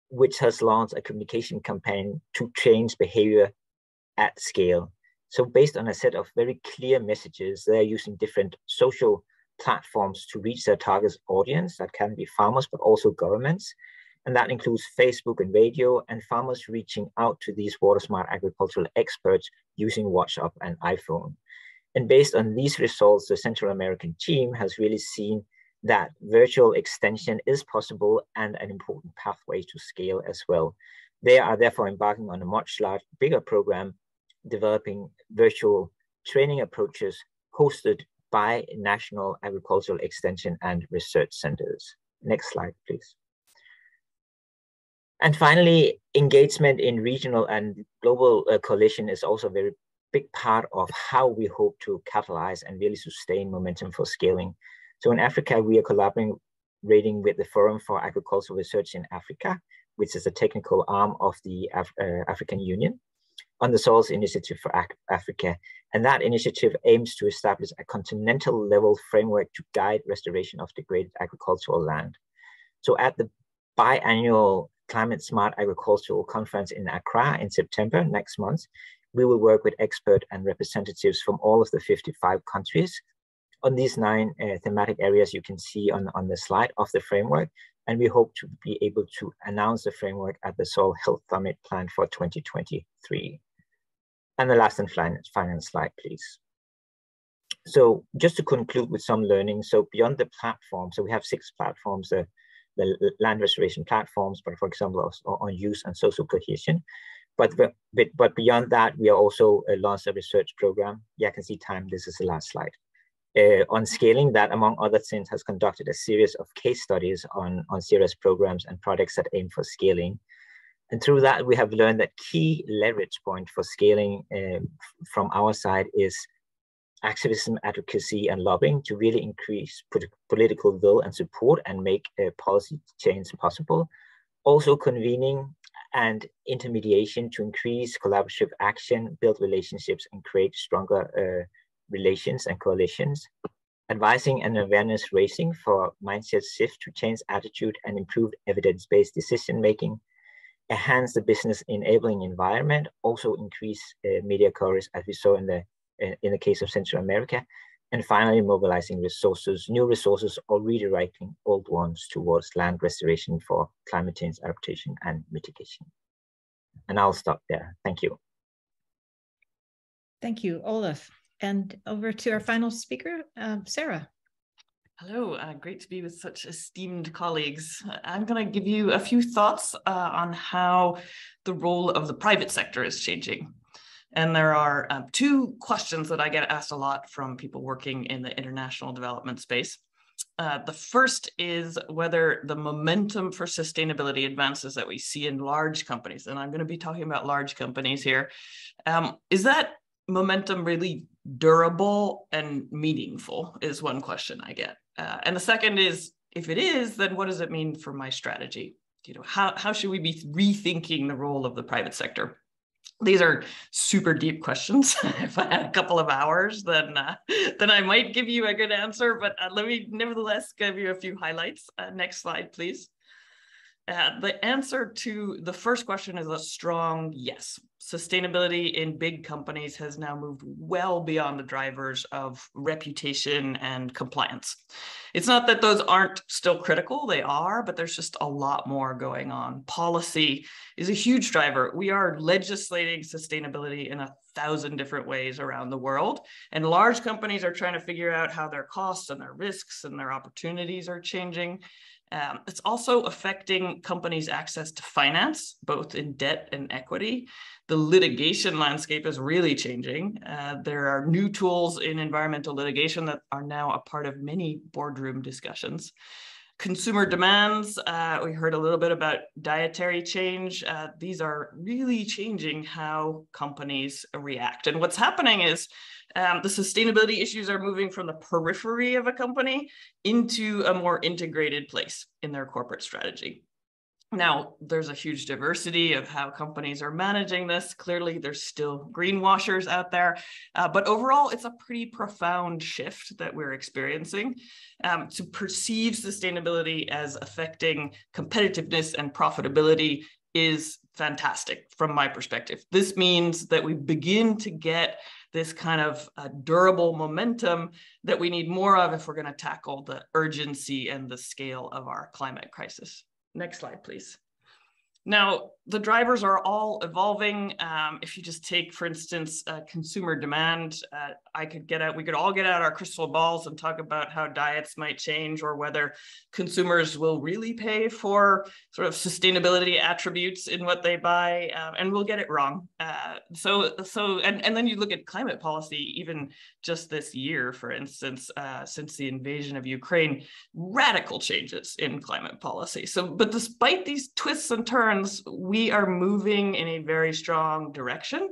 which has launched a communication campaign to change behavior at scale. So based on a set of very clear messages, they're using different social platforms to reach their target audience. That can be farmers, but also governments. And that includes Facebook and radio, and farmers reaching out to these water smart agricultural experts using WhatsApp and iPhone. And based on these results, the Central American team has really seen that virtual extension is possible and an important pathway to scale as well. They are therefore embarking on a much bigger program, developing virtual training approaches hosted by national agricultural extension and research centers. Next slide, please. And finally, engagement in regional and global coalition is also a very big part of how we hope to catalyze and really sustain momentum for scaling. So in Africa, we are collaborating with the Forum for Agricultural Research in Africa, which is a technical arm of the African Union, on the Soils Initiative for Africa. And that initiative aims to establish a continental level framework to guide restoration of degraded agricultural land. So at the biannual Climate Smart Agricultural Conference in Accra in September next month, we will work with experts and representatives from all of the 55 countries on these 9 thematic areas you can see on the slide of the framework. And we hope to be able to announce the framework at the Soil Health Summit planned for 2023. And the last and final slide, please. So just to conclude with some learning, so beyond the platform, so we have 6 platforms, the land restoration platforms, but for example, also on use and social cohesion. But beyond that, we are also launched a research program. Yeah, I can see time. This is the last slide. On scaling that, among other things, has conducted a series of case studies on serious programs and projects that aim for scaling. And through that, we have learned that key leverage point for scaling from our side is activism, advocacy, and lobbying to really increase political will and support and make policy change possible. Also convening and intermediation to increase collaborative action, build relationships, and create stronger relations and coalitions. Advising and awareness raising for mindset shift to change attitude and improve evidence-based decision-making. Enhance the business enabling environment, also increase media coverage as we saw in the case of Central America. And finally, mobilizing resources, new resources, or redirecting old ones towards land restoration for climate change adaptation and mitigation. And I'll stop there. Thank you. Thank you, Olaf. And over to our final speaker, Sarah. Hello, great to be with such esteemed colleagues. I'm going to give you a few thoughts on how the role of the private sector is changing. And there are two questions that I get asked a lot from people working in the international development space. The first is whether the momentum for sustainability advances that we see in large companies, and I'm going to be talking about large companies here, is that momentum really durable and meaningful is one question I get. And the second is, if it is, then what does it mean for my strategy? You know, how should we be rethinking the role of the private sector? These are super deep questions. If I had a couple of hours, then I might give you a good answer, but let me nevertheless give you a few highlights. Next slide, please. The answer to the first question is a strong yes. Sustainability in big companies has now moved well beyond the drivers of reputation and compliance. It's not that those aren't still critical, they are, but there's just a lot more going on. Policy is a huge driver. We are legislating sustainability in 1,000 different ways around the world, and large companies are trying to figure out how their costs and their risks and their opportunities are changing. It's also affecting companies' access to finance, both in debt and equity. The litigation landscape is really changing. There are new tools in environmental litigation that are now a part of many boardroom discussions. Consumer demands, we heard a little bit about dietary change. These are really changing how companies react. And what's happening is the sustainability issues are moving from the periphery of a company into a more integrated place in their corporate strategy. Now, there's a huge diversity of how companies are managing this. Clearly, there's still greenwashers out there, but overall, it's a pretty profound shift that we're experiencing. To perceive sustainability as affecting competitiveness and profitability is fantastic from my perspective. This means that we begin to get this kind of durable momentum that we need more of if we're going to tackle the urgency and the scale of our climate crisis. Next slide, please. Now, the drivers are all evolving. If you just take, for instance, consumer demand, we could all get out our crystal balls and talk about how diets might change or whether consumers will really pay for sort of sustainability attributes in what they buy, and we'll get it wrong. And then you look at climate policy, even just this year, for instance, since the invasion of Ukraine, radical changes in climate policy. But despite these twists and turns, we are moving in a very strong direction.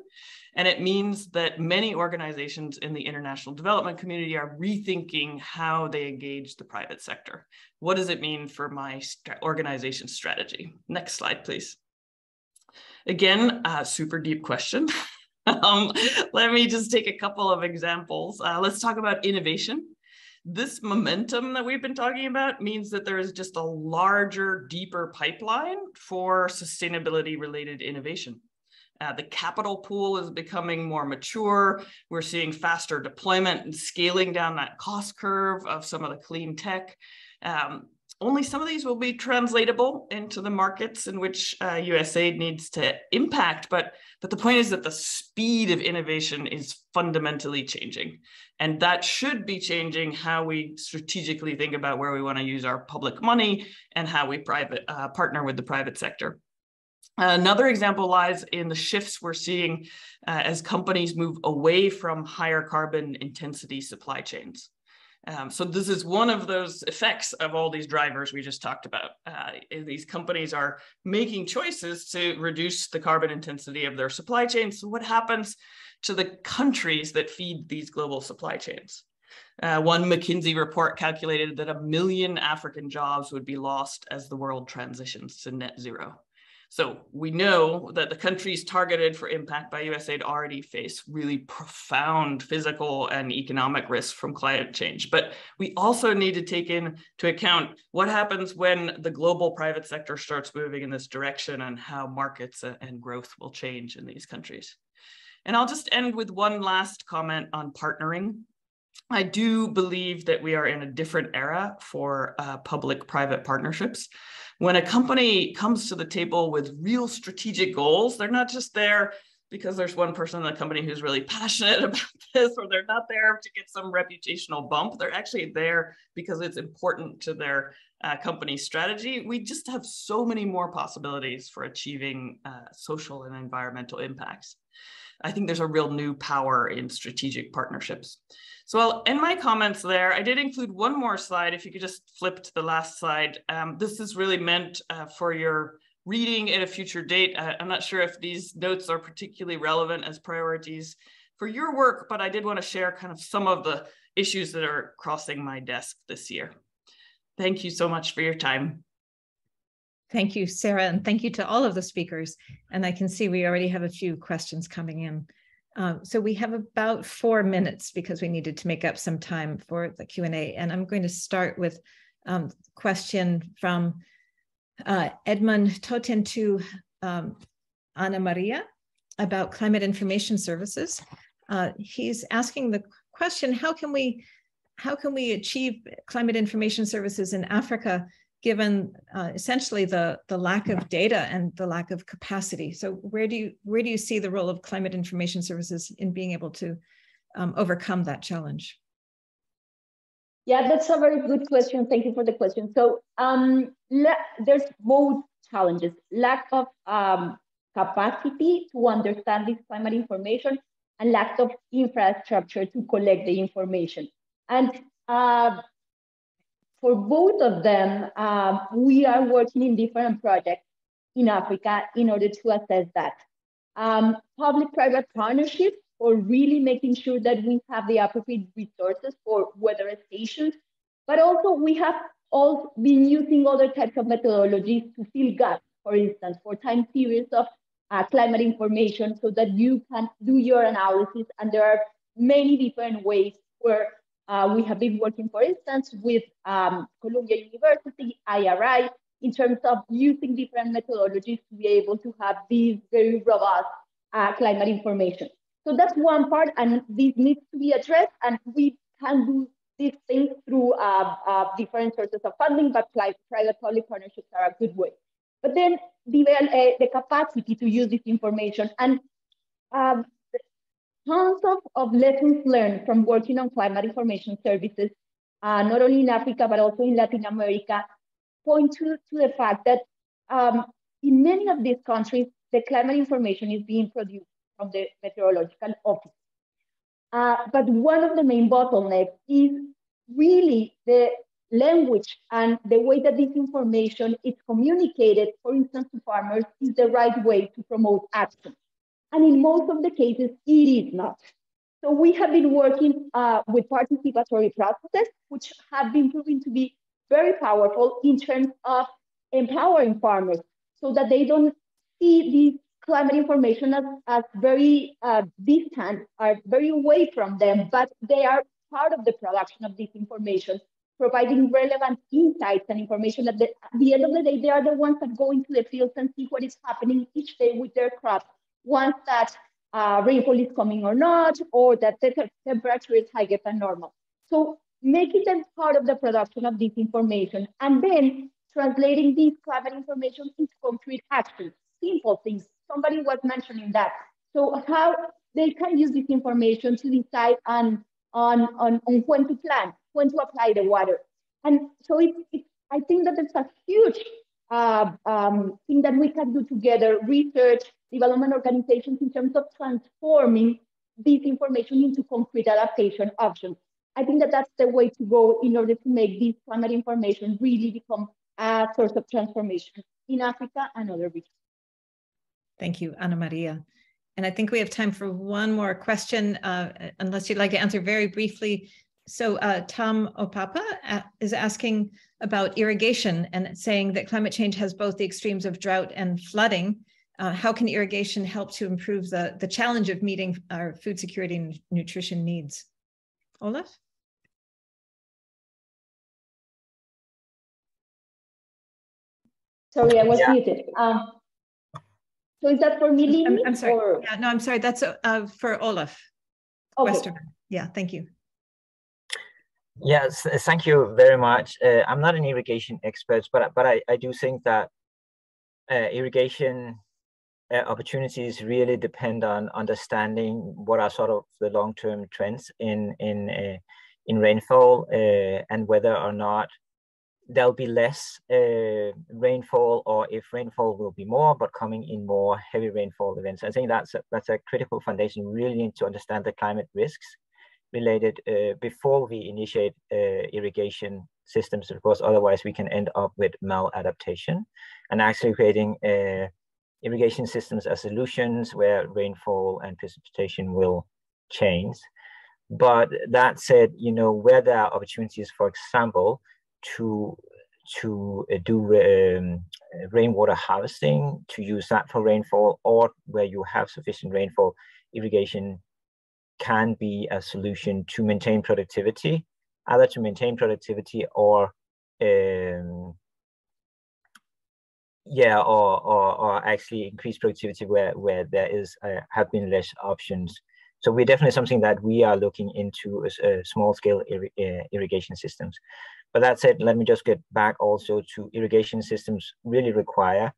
And it means that many organizations in the international development community are rethinking how they engage the private sector. What does it mean for my organization strategy? Next slide, please. Again, a super deep question. Let me just take a couple of examples. Let's talk about innovation. This momentum that we've been talking about means that there is just a larger, deeper pipeline for sustainability-related innovation. The capital pool is becoming more mature. We're seeing faster deployment and scaling down that cost curve of some of the clean tech. Only some of these will be translatable into the markets in which USAID needs to impact, but the point is that the speed of innovation is fundamentally changing. And that should be changing how we strategically think about where we want to use our public money and how we partner with the private sector. Another example lies in the shifts we're seeing as companies move away from higher carbon intensity supply chains. So this is one of those effects of all these drivers we just talked about. These companies are making choices to reduce the carbon intensity of their supply chains. So what happens to the countries that feed these global supply chains? One McKinsey report calculated that 1 million African jobs would be lost as the world transitions to net zero. So we know that the countries targeted for impact by USAID already face really profound physical and economic risks from climate change. But we also need to take into account what happens when the global private sector starts moving in this direction and how markets and growth will change in these countries. And I'll just end with one last comment on partnering. I do believe that we are in a different era for public-private partnerships. When a company comes to the table with real strategic goals, they're not just there because there's one person in the company who's really passionate about this, or they're not there to get some reputational bump. They're actually there because it's important to their company strategy. We just have so many more possibilities for achieving social and environmental impacts. I think there's a real new power in strategic partnerships. So I'll end my comments there. I did include one more slide. If you could just flip to the last slide. This is really meant for your reading at a future date. I'm not sure if these notes are particularly relevant as priorities for your work, but I did want to share kind of some of the issues that are crossing my desk this year. Thank you so much for your time. Thank you, Sarah, and thank you to all of the speakers. And I can see we already have a few questions coming in. So we have about 4 minutes because we needed to make up some time for the Q&A. And I'm going to start with a question from Edmund Toten to Ana Maria about climate information services. He's asking the question, how can we achieve climate information services in Africa given essentially the lack of data and the lack of capacity? So where do you see the role of climate information services in being able to overcome that challenge? Yeah, that's a very good question. Thank you for the question. So there's both challenges: lack of capacity to understand this climate information and lack of infrastructure to collect the information. And for both of them, we are working in different projects in Africa in order to assess that. Public-private partnerships for really making sure that we have the appropriate resources for weather stations, but also we have all been using other types of methodologies to fill gaps, for instance, for time series of climate information so that you can do your analysis. And there are many different ways where we have been working, for instance, with Columbia University, IRI, in terms of using different methodologies to be able to have these very robust climate information. So that's one part, and this needs to be addressed, and we can do these things through different sources of funding, but private-public partnerships are a good way. But then the capacity to use this information, and tons of lessons learned from working on climate information services, not only in Africa, but also in Latin America, point to the fact that in many of these countries, the climate information is being produced from the meteorological office. But one of the main bottlenecks is really the language and the way that this information is communicated, for instance, to farmers, is the right way to promote action. And in most of the cases, it is not. So we have been working with participatory processes, which have been proven to be very powerful in terms of empowering farmers so that they don't see these climate information as very distant, are very away from them, but they are part of the production of this information, providing relevant insights and information that at the end of the day, they are the ones that go into the fields and see what is happening each day with their crops, once that rainfall is coming or not, or that the temperature is higher than normal. So making them part of the production of this information, and then translating this climate information into concrete actions, simple things. Somebody was mentioning that. So how they can use this information to decide on when to plant, when to apply the water. And so I think that it's a huge thing that we can do together, research, development organizations, in terms of transforming this information into concrete adaptation options. I think that that's the way to go in order to make this climate information really become a source of transformation in Africa and other regions. Thank you, Ana Maria. And I think we have time for one more question, unless you'd like to answer very briefly. So Tom Opapa is asking about irrigation and saying that climate change has both the extremes of drought and flooding. How can irrigation help to improve the challenge of meeting our food security and nutrition needs? Olaf? Sorry, I was muted. So is that for me, Lily? I'm sorry. Or... Yeah, no, I'm sorry. That's for Olaf. Okay. Westerman. Yeah, thank you. Yes, thank you very much. I'm not an irrigation expert, but I do think that irrigation opportunities really depend on understanding what are sort of the long-term trends in rainfall and whether or not there'll be less rainfall, or if rainfall will be more, but coming in more heavy rainfall events. I think that's a critical foundation. We really need to understand the climate risks related before we initiate irrigation systems, of course, otherwise we can end up with maladaptation, and actually creating irrigation systems as solutions where rainfall and precipitation will change. But that said, you know, where there are opportunities, for example, to do rainwater harvesting, to use that for rainfall, or where you have sufficient rainfall, irrigation can be a solution to maintain productivity, either to maintain productivity or actually increase productivity where there is have been less options. So we're definitely something that we are looking into as small-scale irrigation systems. But that said, let me just get back also to irrigation systems really require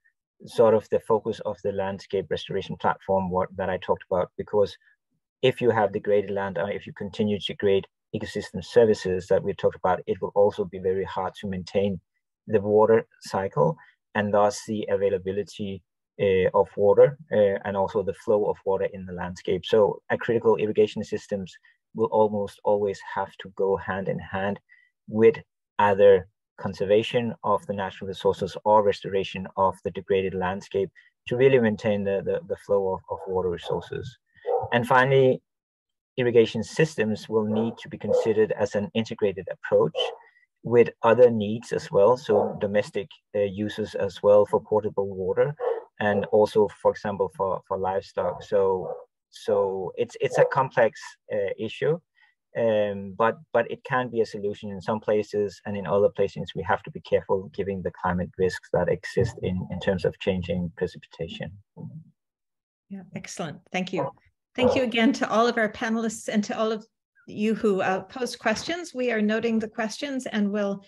sort of the focus of the landscape restoration platform that I talked about, because if you have degraded land, or if you continue to degrade ecosystem services that we talked about, it will also be very hard to maintain the water cycle, and thus the availability of water and also the flow of water in the landscape. So critical irrigation systems will almost always have to go hand in hand with either conservation of the natural resources or restoration of the degraded landscape to really maintain the flow of water resources. And finally, irrigation systems will need to be considered as an integrated approach with other needs as well. So domestic uses as well for potable water, and also, for example, for livestock. So it's a complex issue, but it can be a solution in some places, and in other places we have to be careful given the climate risks that exist in terms of changing precipitation. Yeah, excellent. Thank you. Thank you again to all of our panelists and to all of you who posed questions. We are noting the questions and will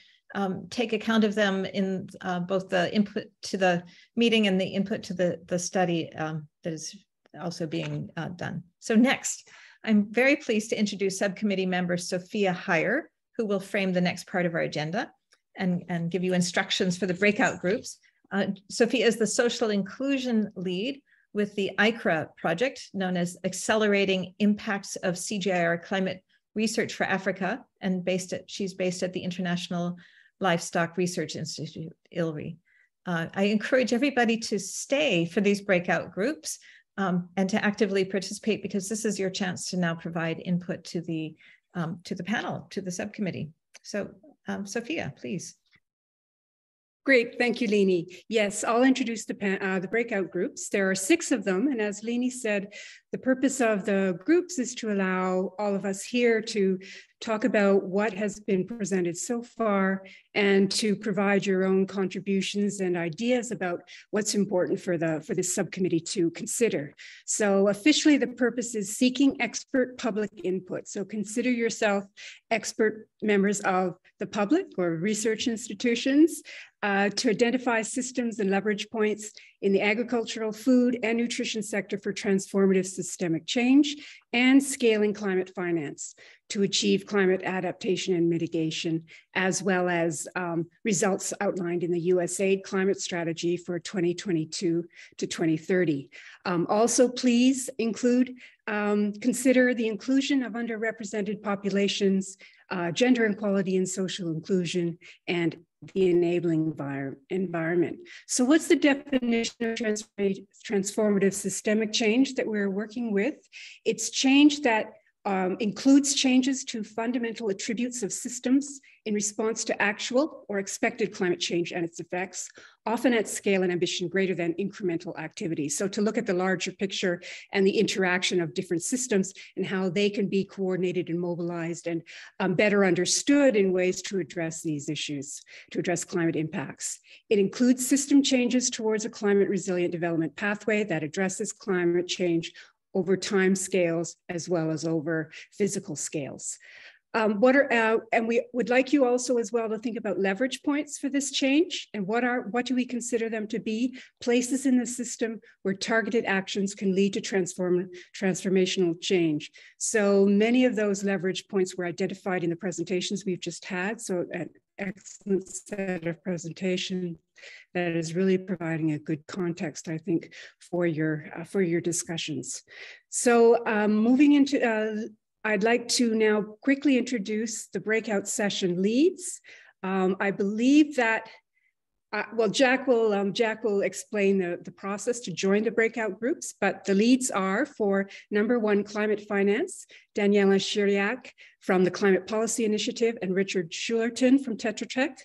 take account of them in both the input to the meeting and the input to the study that is also being done. So next, I'm very pleased to introduce subcommittee member Sophia Heyer, who will frame the next part of our agenda and give you instructions for the breakout groups. Sophia is the social inclusion lead with the ICRA project, known as Accelerating Impacts of CGIAR Climate Research for Africa, and she's based at the International Livestock Research Institute, ILRI. I encourage everybody to stay for these breakout groups and to actively participate, because this is your chance to now provide input to the panel, to the subcommittee. So Sophia, please. Great, thank you, Leni. Yes, I'll introduce the breakout groups. There are 6 of them, and as Leni said, the purpose of the groups is to allow all of us here to talk about what has been presented so far and to provide your own contributions and ideas about what's important for this subcommittee to consider. So officially, the purpose is seeking expert public input. So consider yourself expert members of the public or research institutions to identify systems and leverage points in the agricultural, food, and nutrition sector for transformative systemic change and scaling climate finance to achieve climate adaptation and mitigation, as well as results outlined in the USAID climate strategy for 2022 to 2030. Also, please consider the inclusion of underrepresented populations, gender equality and social inclusion, and the enabling environment. So what's the definition of transformative systemic change that we're working with? It's change that includes changes to fundamental attributes of systems in response to actual or expected climate change and its effects, often at scale and ambition greater than incremental activities. So to look at the larger picture and the interaction of different systems and how they can be coordinated and mobilized and better understood in ways to address these issues, to address climate impacts. It includes system changes towards a climate resilient development pathway that addresses climate change over time scales as well as over physical scales. And we would like you also as well to think about leverage points for this change and what do we consider them to be? Places in the system where targeted actions can lead to transformational change. So many of those leverage points were identified in the presentations we've just had. So an excellent set of presentation that is really providing a good context, I think, for your discussions. So moving into, I'd like to now quickly introduce the breakout session leads. I believe that, well, Jack will explain the process to join the breakout groups, but the leads are for number 1, climate finance, Daniela Shiriak from the Climate Policy Initiative and Richard Schulerton from Tetra Tech.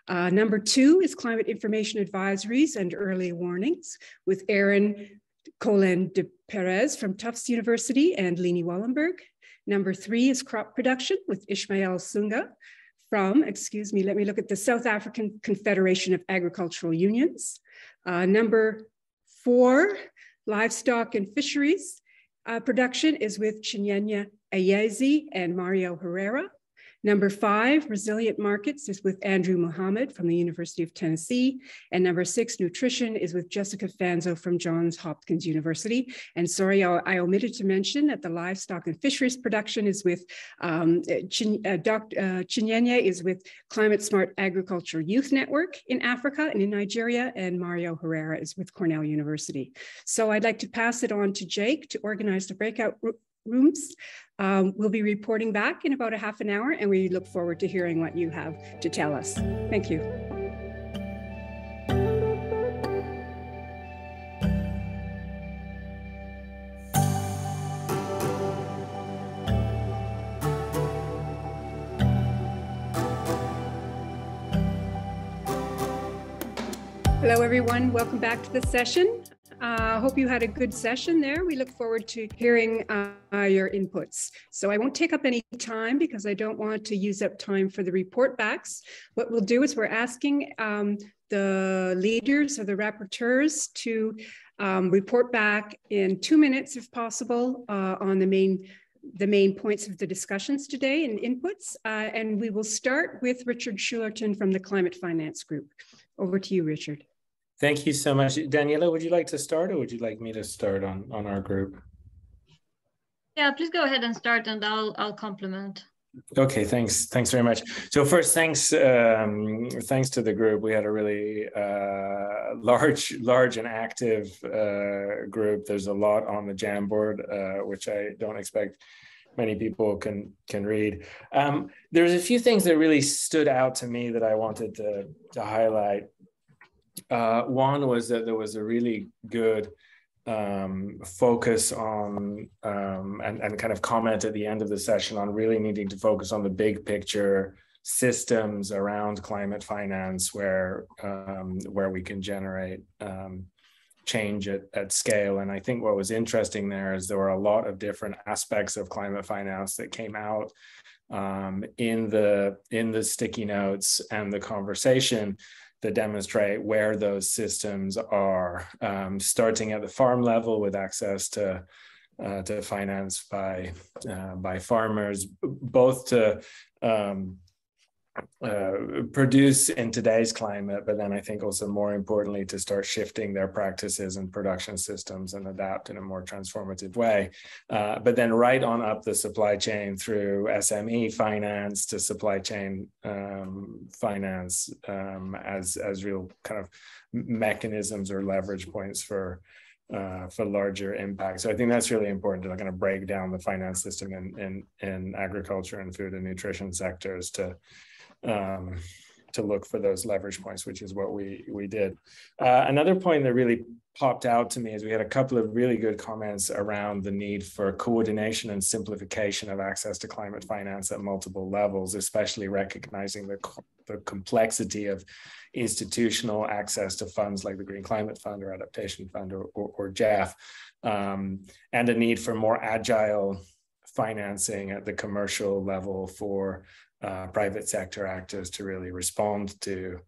Number 2 is climate information advisories and early warnings with Aaron Colin de Perez from Tufts University and Leni Wallenberg. Number 3 is crop production with Ismail Sunga from, let me look at the South African Confederation of Agricultural Unions. Number 4, livestock and fisheries production is with Chinyanya Ayezi and Mario Herrera. Number 5, resilient markets is with Andrew Muhammad from the University of Tennessee. And number 6, nutrition is with Jessica Fanzo from Johns Hopkins University. And sorry, I omitted to mention that the livestock and fisheries production is with Chinyanya is with Climate Smart Agriculture Youth Network in Africa and in Nigeria, and Mario Herrera is with Cornell University. So I'd like to pass it on to Jake to organize the breakout rooms. We'll be reporting back in about a half an hour, and we look forward to hearing what you have to tell us. Thank you. Hello, everyone. Welcome back to the session. I hope you had a good session there. We look forward to hearing your inputs. So I won't take up any time because I don't want to use up time for the report backs. What we'll do is we're asking the leaders or the rapporteurs to report back in 2 minutes, if possible, on the main points of the discussions today and inputs. And we will start with Richard Schulerton from the Climate Finance Group. Over to you, Richard. Thank you so much. Daniela, would you like to start or would you like me to start on our group? Yeah, please go ahead and start and I'll complement. Okay, thanks very much. So first, thanks to the group. We had a really large and active group. There's a lot on the Jamboard, which I don't expect many people can read. There's a few things that really stood out to me that I wanted to highlight. One was that there was a really good focus on and kind of comment at the end of the session on really needing to focus on the big picture systems around climate finance where we can generate change at scale. And I think what was interesting there is there were a lot of different aspects of climate finance that came out in the sticky notes and the conversation that demonstrate where those systems are, starting at the farm level with access to finance by farmers, both to produce in today's climate, but then I think also more importantly to start shifting their practices and production systems and adapt in a more transformative way. But then right on up the supply chain through SME finance to supply chain finance as real kind of mechanisms or leverage points for larger impact. So I think that's really important to kind of break down the finance system in agriculture and food and nutrition sectors to look for those leverage points, which is what we did. Another point that really popped out to me is we had a couple of really good comments around the need for coordination and simplification of access to climate finance at multiple levels, especially recognizing the complexity of institutional access to funds like the Green Climate Fund or Adaptation Fund or JEF, and a need for more agile financing at the commercial level for private sector actors to really respond to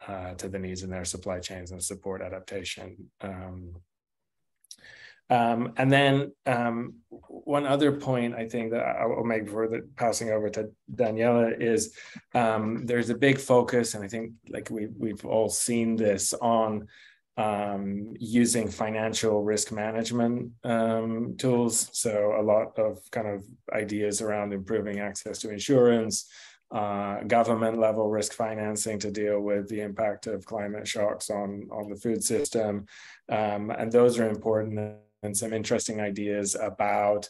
the needs in their supply chains and support adaptation. And then one other point I think that I will make before passing over to Daniela is there's a big focus, and I think like we've all seen this, on using financial risk management tools. So a lot of kind of ideas around improving access to insurance, government level risk financing to deal with the impact of climate shocks on the food system. And those are important, and some interesting ideas about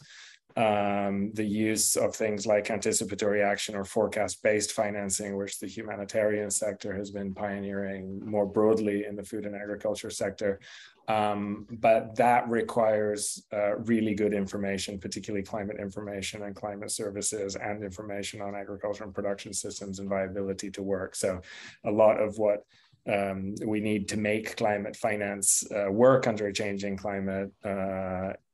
the use of things like anticipatory action or forecast-based financing, which the humanitarian sector has been pioneering more broadly in the food and agriculture sector. But that requires really good information, particularly climate information and climate services, and information on agriculture and production systems and viability to work. So a lot of what we need to make climate finance work under a changing climate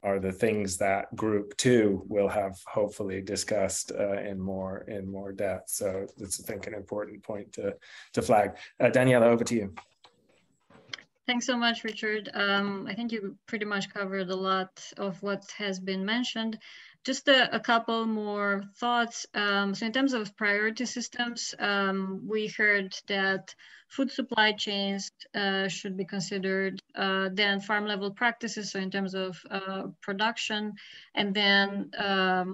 are the things that Group 2 will have hopefully discussed in more depth. So it's, I think, an important point to flag. Daniela, over to you. Thanks so much, Richard. I think you pretty much covered a lot of what has been mentioned. Just a couple more thoughts. So in terms of priority systems, we heard that food supply chains should be considered, then farm level practices, so in terms of production, and then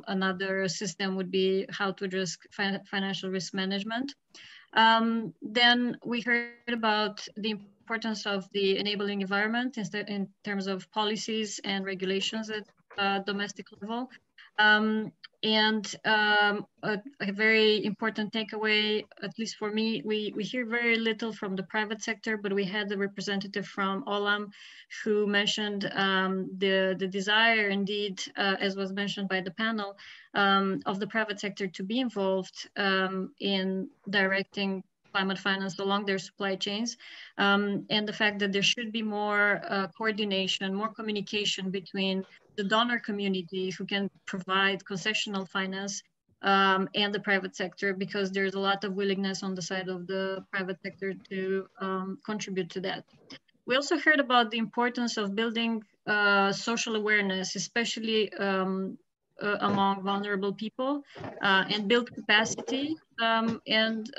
another system would be how to address financial risk management. Then we heard about the importance of the enabling environment in terms of policies and regulations at domestic level. And a very important takeaway, at least for me, we hear very little from the private sector, but we had the representative from Olam who mentioned the desire, indeed, as was mentioned by the panel, of the private sector to be involved in directing climate finance along their supply chains, and the fact that there should be more coordination, more communication between the donor community who can provide concessional finance and the private sector, because there's a lot of willingness on the side of the private sector to contribute to that. We also heard about the importance of building social awareness, especially among vulnerable people, and build capacity and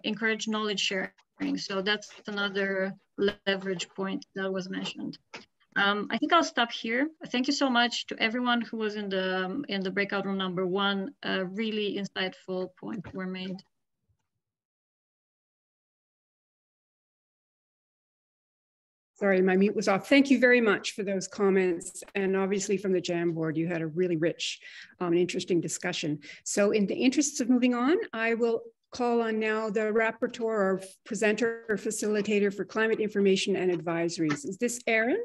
encourage knowledge sharing. So that's another leverage point that was mentioned. I think I'll stop here. Thank you so much to everyone who was in the breakout room number 1. Really insightful points were made. Sorry, my mute was off. Thank you very much for those comments. And obviously from the Jamboard, you had a really rich and interesting discussion. So in the interests of moving on, I will call on now the rapporteur or presenter or facilitator for climate information and advisories. Is this Erin?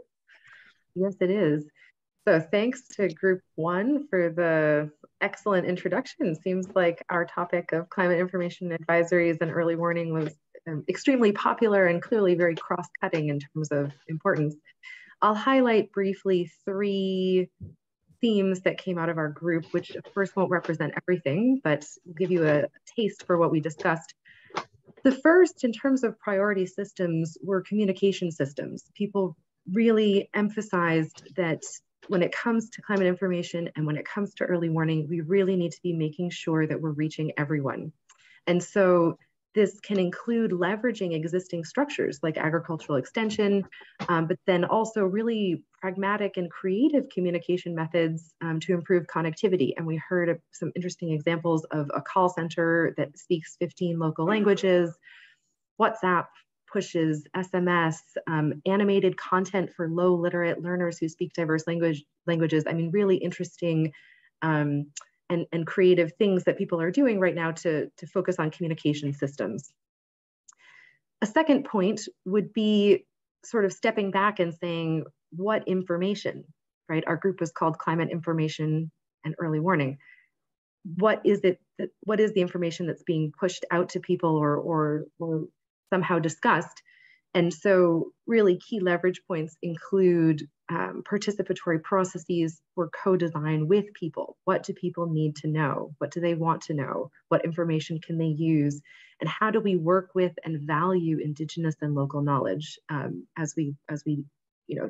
Yes, it is. So thanks to group one for the excellent introduction. Seems like our topic of climate information advisories and early warning was extremely popular and clearly very cross-cutting in terms of importance. I'll highlight briefly 3 themes that came out of our group, which of course won't represent everything, but will give you a taste for what we discussed. The first, in terms of priority systems, were communication systems. People really emphasized that when it comes to climate information and when it comes to early warning, we really need to be making sure that we're reaching everyone. And so this can include leveraging existing structures like agricultural extension, but then also really pragmatic and creative communication methods to improve connectivity. And we heard of some interesting examples of a call center that speaks 15 local languages, WhatsApp pushes, SMS, animated content for low literate learners who speak diverse languages. I mean, really interesting and creative things that people are doing right now to focus on communication systems. A second point would be sort of stepping back and saying, what information, right? Our group was called Climate Information and Early Warning. What is it? What is the information that's being pushed out to people or somehow discussed? And so really key leverage points include participatory processes for co-design with people. What do people need to know? What do they want to know? What information can they use? And how do we work with and value Indigenous and local knowledge as we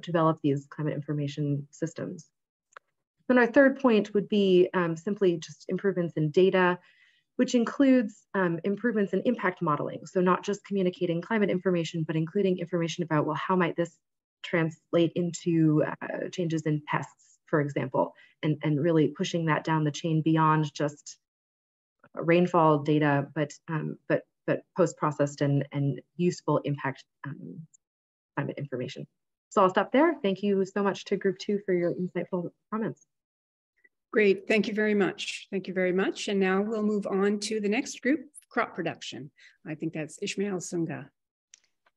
develop these climate information systems? Then our third point would be simply just improvements in data, which includes improvements in impact modeling. So not just communicating climate information, but including information about, well, how might this translate into changes in pests, for example, and really pushing that down the chain beyond just rainfall data, but post-processed and useful impact climate information. So I'll stop there. Thank you so much to Group 2 for your insightful comments. Great, thank you very much. Thank you very much. And now we'll move on to the next group, crop production. I think that's Ishmael Sunga.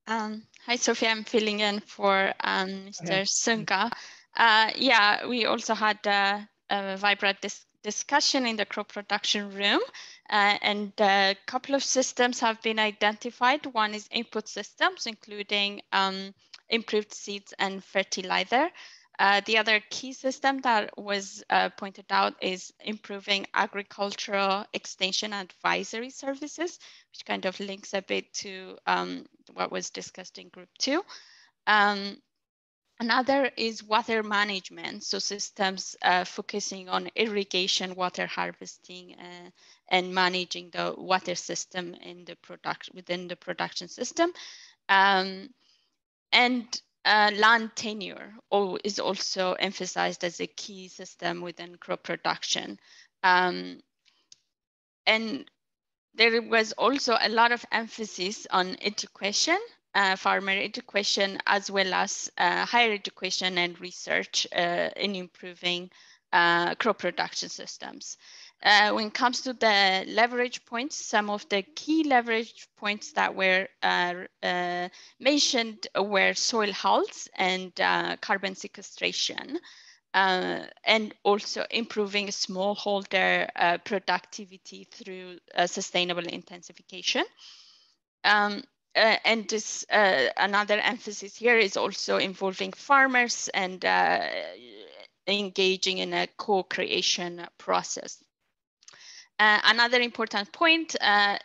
Hi, Sophia, I'm filling in for Mr. Sunga. Yeah, we also had a vibrant discussion in the crop production room, and a couple of systems have been identified. One is input systems, including improved seeds and fertilizer. The other key system that was pointed out is improving agricultural extension advisory services, which kind of links a bit to what was discussed in Group 2. Another is water management, so systems focusing on irrigation, water harvesting, and managing the water system in the within the production system. And land tenure is also emphasized as a key system within crop production. And there was also a lot of emphasis on education, farmer education, as well as higher education and research in improving crop production systems. When it comes to the leverage points, some of the key leverage points that were mentioned were soil health and carbon sequestration, and also improving smallholder productivity through sustainable intensification. And this another emphasis here is also involving farmers and engaging in a co-creation process. Another important point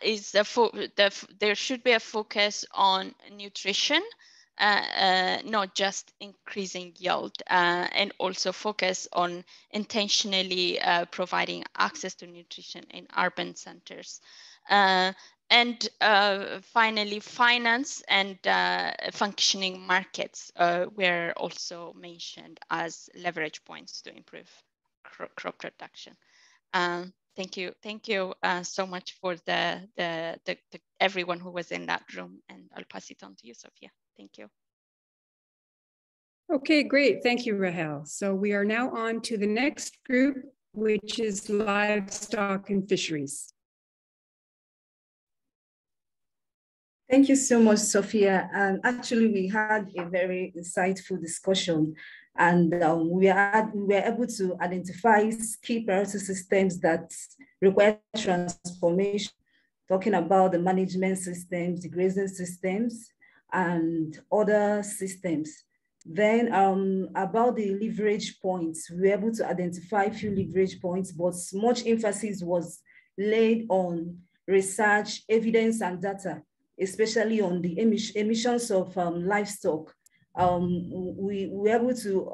is there should be a focus on nutrition, not just increasing yield, and also focus on intentionally providing access to nutrition in urban centers. And finally, finance and functioning markets were also mentioned as leverage points to improve crop production. Thank you so much for the everyone who was in that room, and I'll pass it on to you, Sophia. Thank you. Okay, great. Thank you, Rahel. So we are now on to the next group, which is livestock and fisheries. Thank you so much, Sophia. And actually, we had a very insightful discussion. And we were able to identify key priority systems that require transformation, talking about the management systems, the grazing systems, and other systems. Then about the leverage points, we were able to identify a few leverage points, but much emphasis was laid on research, evidence, and data, especially on the emissions of livestock. We were able to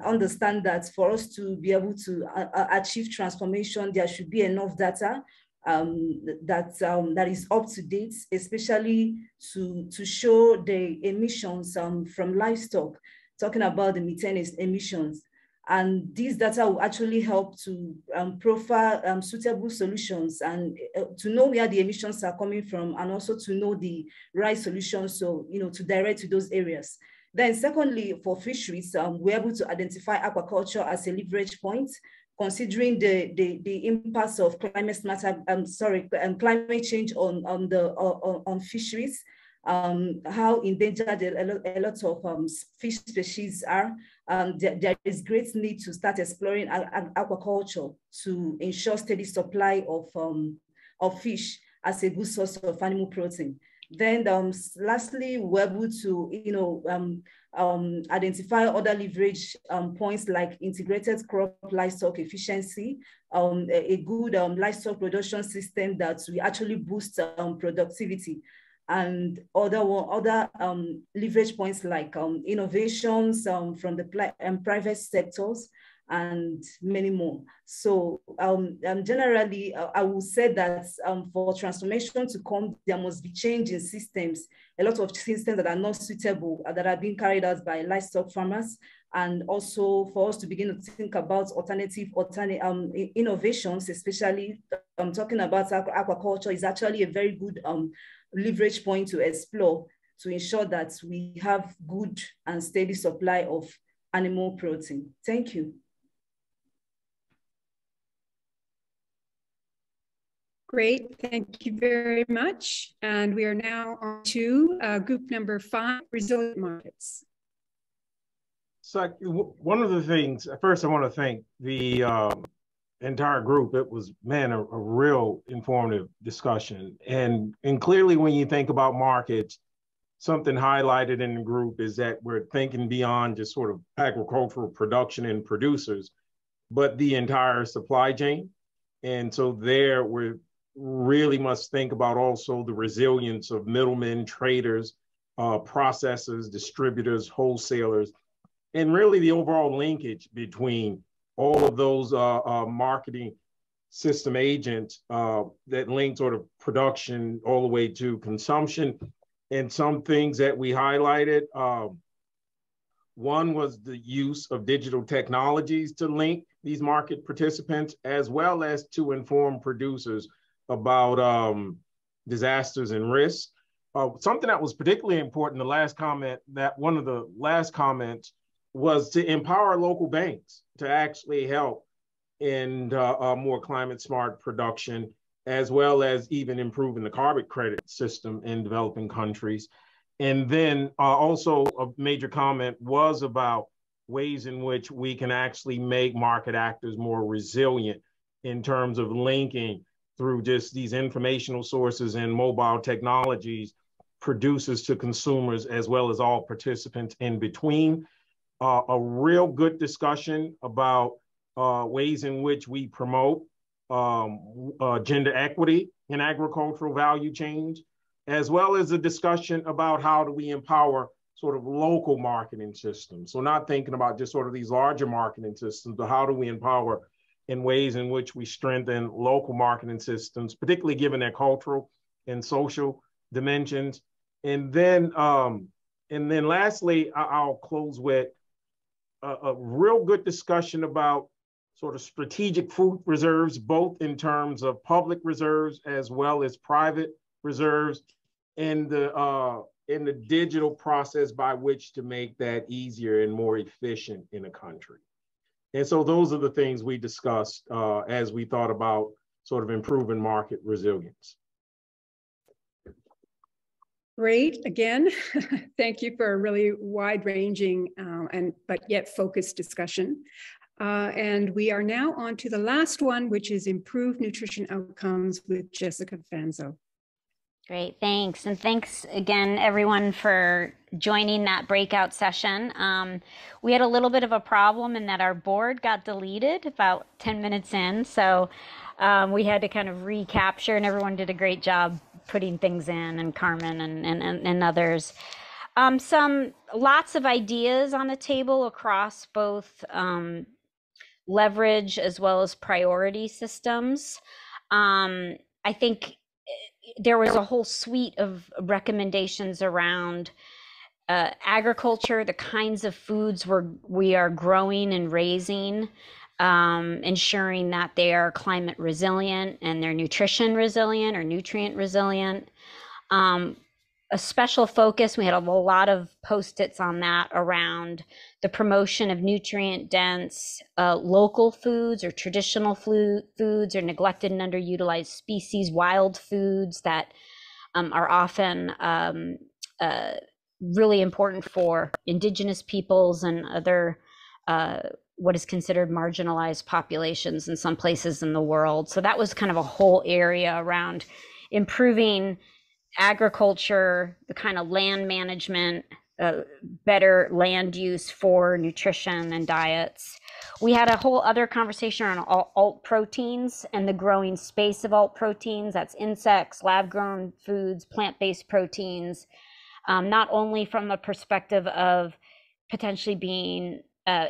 understand that for us to be able to achieve transformation, there should be enough data that is up to date, especially to show the emissions from livestock, talking about the methane emissions. And these data will actually help to profile suitable solutions and to know where the emissions are coming from, and also to know the right solutions, so to direct to those areas. Then secondly, for fisheries, we're able to identify aquaculture as a leverage point, considering the impacts of climate change on fisheries, how endangered a lot of fish species are. There is great need to start exploring aquaculture to ensure steady supply of fish as a good source of animal protein. Then lastly, we're able to identify other leverage points like integrated crop livestock efficiency, a good livestock production system that will actually boost productivity, and other leverage points like innovations from the private sectors, and many more. So generally, I will say that for transformation to come, there must be change in systems, a lot of systems that are not suitable, that are being carried out by livestock farmers, and also for us to begin to think about alternative innovations, especially talking about aquaculture is actually a very good leverage point to explore to ensure that we have good and steady supply of animal protein. Thank you. Great, thank you very much. And we are now on to group number 5, resilient markets. So one of the things, first I want to thank the entire group. It was, man, a real informative discussion. And clearly when you think about markets, something highlighted in the group is that we're thinking beyond just sort of agricultural production and producers, but the entire supply chain. And so there we're really must think about also the resilience of middlemen, traders, processors, distributors, wholesalers, and really the overall linkage between all of those marketing system agents that link sort of production all the way to consumption. And some things that we highlighted, one was the use of digital technologies to link these market participants, as well as to inform producers about disasters and risks. Something that was particularly important, the last comment, that one of the last comments was to empower local banks to actually help in more climate smart production, as well as even improving the carbon credit system in developing countries. And then also a major comment was about ways in which we can actually make market actors more resilient in terms of linking through just these informational sources and mobile technologies, producers to consumers, as well as all participants in between. A real good discussion about ways in which we promote gender equity in agricultural value chains, as well as a discussion about how do we empower sort of local marketing systems. So not thinking about just sort of these larger marketing systems, but how do we empower in ways in which we strengthen local marketing systems, particularly given their cultural and social dimensions. And then lastly, I'll close with a real good discussion about sort of strategic food reserves, both in terms of public reserves as well as private reserves, and the digital process by which to make that easier and more efficient in a country. And so those are the things we discussed as we thought about sort of improving market resilience. Great, again, thank you for a really wide-ranging but yet focused discussion. And we are now on to the last one, which is improved nutrition outcomes with Jessica Fanzo. Great, thanks. And thanks again, everyone, for joining that breakout session. We had a little bit of a problem in that our board got deleted about 10 minutes in. So we had to kind of recapture, and everyone did a great job putting things in, and Carmen and others. Lots of ideas on the table across both leverage as well as priority systems. I think there was a whole suite of recommendations around agriculture, the kinds of foods we are growing and raising, ensuring that they are climate resilient and they're nutrition resilient or nutrient resilient. A special focus, we had a lot of Post-its on that around the promotion of nutrient dense local foods or traditional foods or neglected and underutilized species, wild foods that are often really important for indigenous peoples and other what is considered marginalized populations in some places in the world. So that was kind of a whole area around improving agriculture, the kind of land management, better land use for nutrition and diets. We had a whole other conversation on alt proteins and the growing space of alt proteins. That's insects, lab-grown foods, plant-based proteins, not only from the perspective of potentially being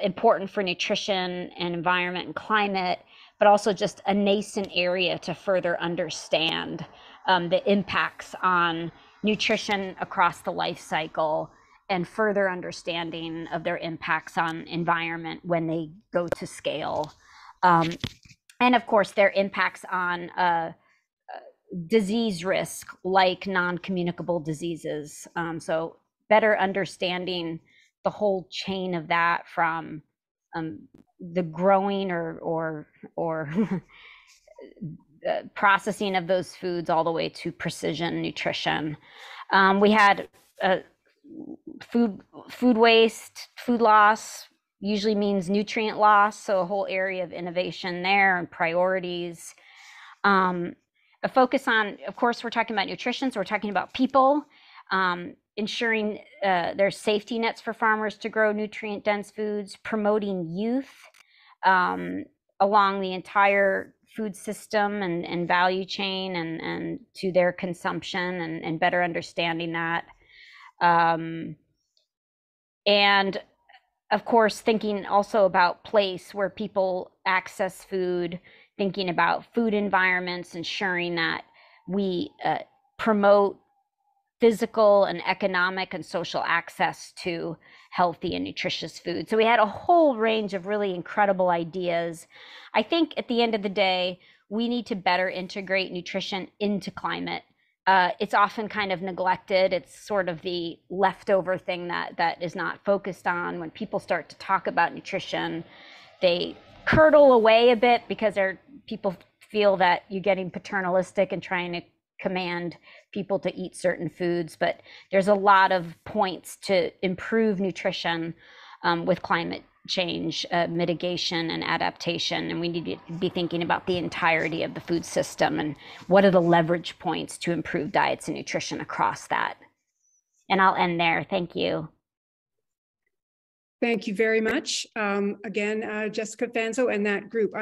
important for nutrition and environment and climate, but also just a nascent area to further understand the impacts on nutrition across the life cycle and further understanding of their impacts on environment when they go to scale. And of course, their impacts on disease risk, like non-communicable diseases. So better understanding the whole chain of that, from the growing or processing of those foods all the way to precision nutrition. We had food waste, food loss usually means nutrient loss, so a whole area of innovation there and priorities. A focus on, of course, we're talking about nutrition, so we're talking about people, ensuring there's safety nets for farmers to grow nutrient-dense foods, promoting youth along the entire food system and value chain and to their consumption and better understanding that. And of course, thinking also about place where people access food, thinking about food environments, ensuring that we promote physical and economic and social access to healthy and nutritious food. So we had a whole range of really incredible ideas. I think at the end of the day, we need to better integrate nutrition into climate. It's often kind of neglected. It's sort of the leftover thing that is not focused on. When people start to talk about nutrition, they curdle away a bit because people feel that you're getting paternalistic and trying to command people to eat certain foods. But there's a lot of points to improve nutrition with climate change, mitigation and adaptation. And we need to be thinking about the entirety of the food system and what are the leverage points to improve diets and nutrition across that. And I'll end there. Thank you. Thank you very much. Again, Jessica Fanzo and that group.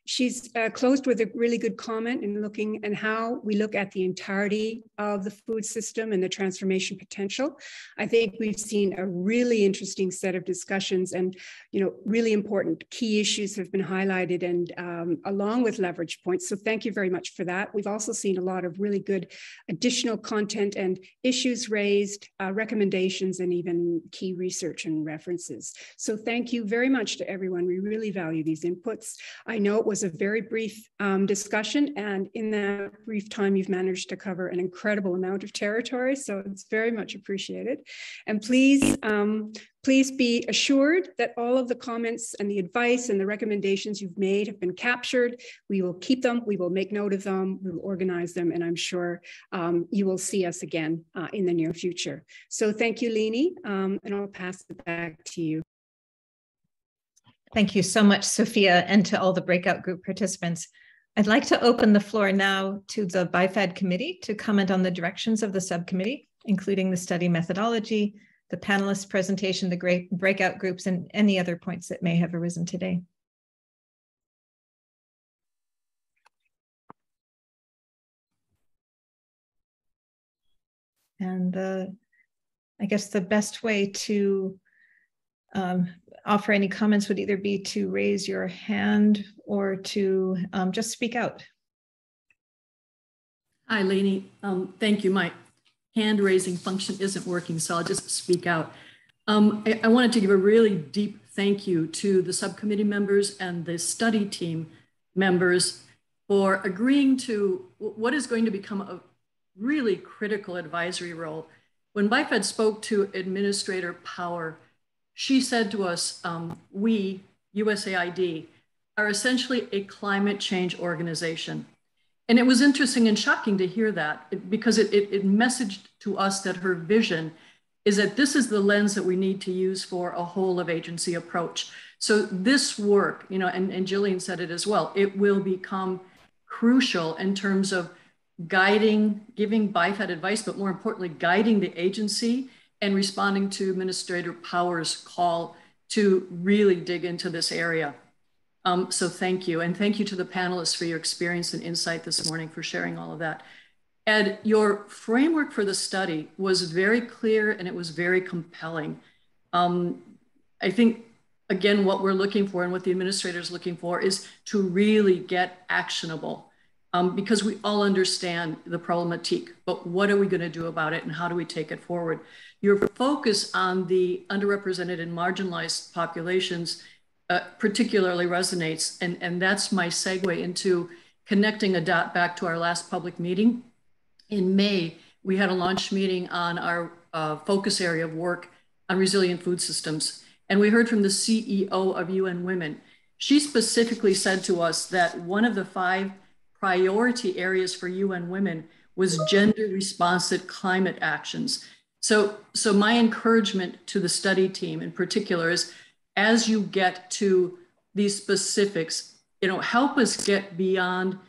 She's closed with a really good comment in looking at how we look at the entirety of the food system and the transformation potential. I think we've seen a really interesting set of discussions, and really important key issues have been highlighted, and along with leverage points. So thank you very much for that. We've also seen a lot of really good additional content and issues raised, recommendations, and even key research and references. So thank you very much to everyone. We really value these inputs. I know it was a very brief discussion, and in that brief time, you've managed to cover an incredible amount of territory. So it's very much appreciated. And please Please be assured that all of the comments and the advice and the recommendations you've made have been captured. We will keep them, we will make note of them, we will organize them, and I'm sure you will see us again in the near future. So thank you, Leni, and I'll pass it back to you. Thank you so much, Sophia, and to all the breakout group participants. I'd like to open the floor now to the BIFAD committee to comment on the directions of the subcommittee, including the study methodology, the panelists' presentation, the great breakout groups, and any other points that may have arisen today. And I guess the best way to offer any comments would either be to raise your hand or to just speak out. Hi, Leni. Thank you. My hand raising function isn't working, so I'll just speak out. I wanted to give a really deep thank you to the subcommittee members and the study team members for agreeing to what is going to become a really critical advisory role. When BIFAD spoke to Administrator Power, she said to us, we, USAID, are essentially a climate change organization. And it was interesting and shocking to hear that because it messaged to us that her vision is that this is the lens that we need to use for a whole of agency approach. So this work, you know, and Jillian said it as well, it will become crucial in terms of guiding, giving BIFAD advice, but more importantly, guiding the agency and responding to Administrator Power's call to really dig into this area. So thank you. And thank you to the panelists for your experience and insight this morning, for sharing all of that. Ed, your framework for the study was very clear and it was very compelling. I think, again, what we're looking for and what the administrator is looking for is to really get actionable. Because we all understand the problematique, but what are we going to do about it and how do we take it forward? Your focus on the underrepresented and marginalized populations particularly resonates, and that's my segue into connecting a dot back to our last public meeting. In May, we had a launch meeting on our focus area of work on resilient food systems, and we heard from the CEO of UN Women. She specifically said to us that one of the 5 priority areas for UN Women was gender responsive climate actions. So my encouragement to the study team in particular is, as you get to these specifics, you know, help us get beyond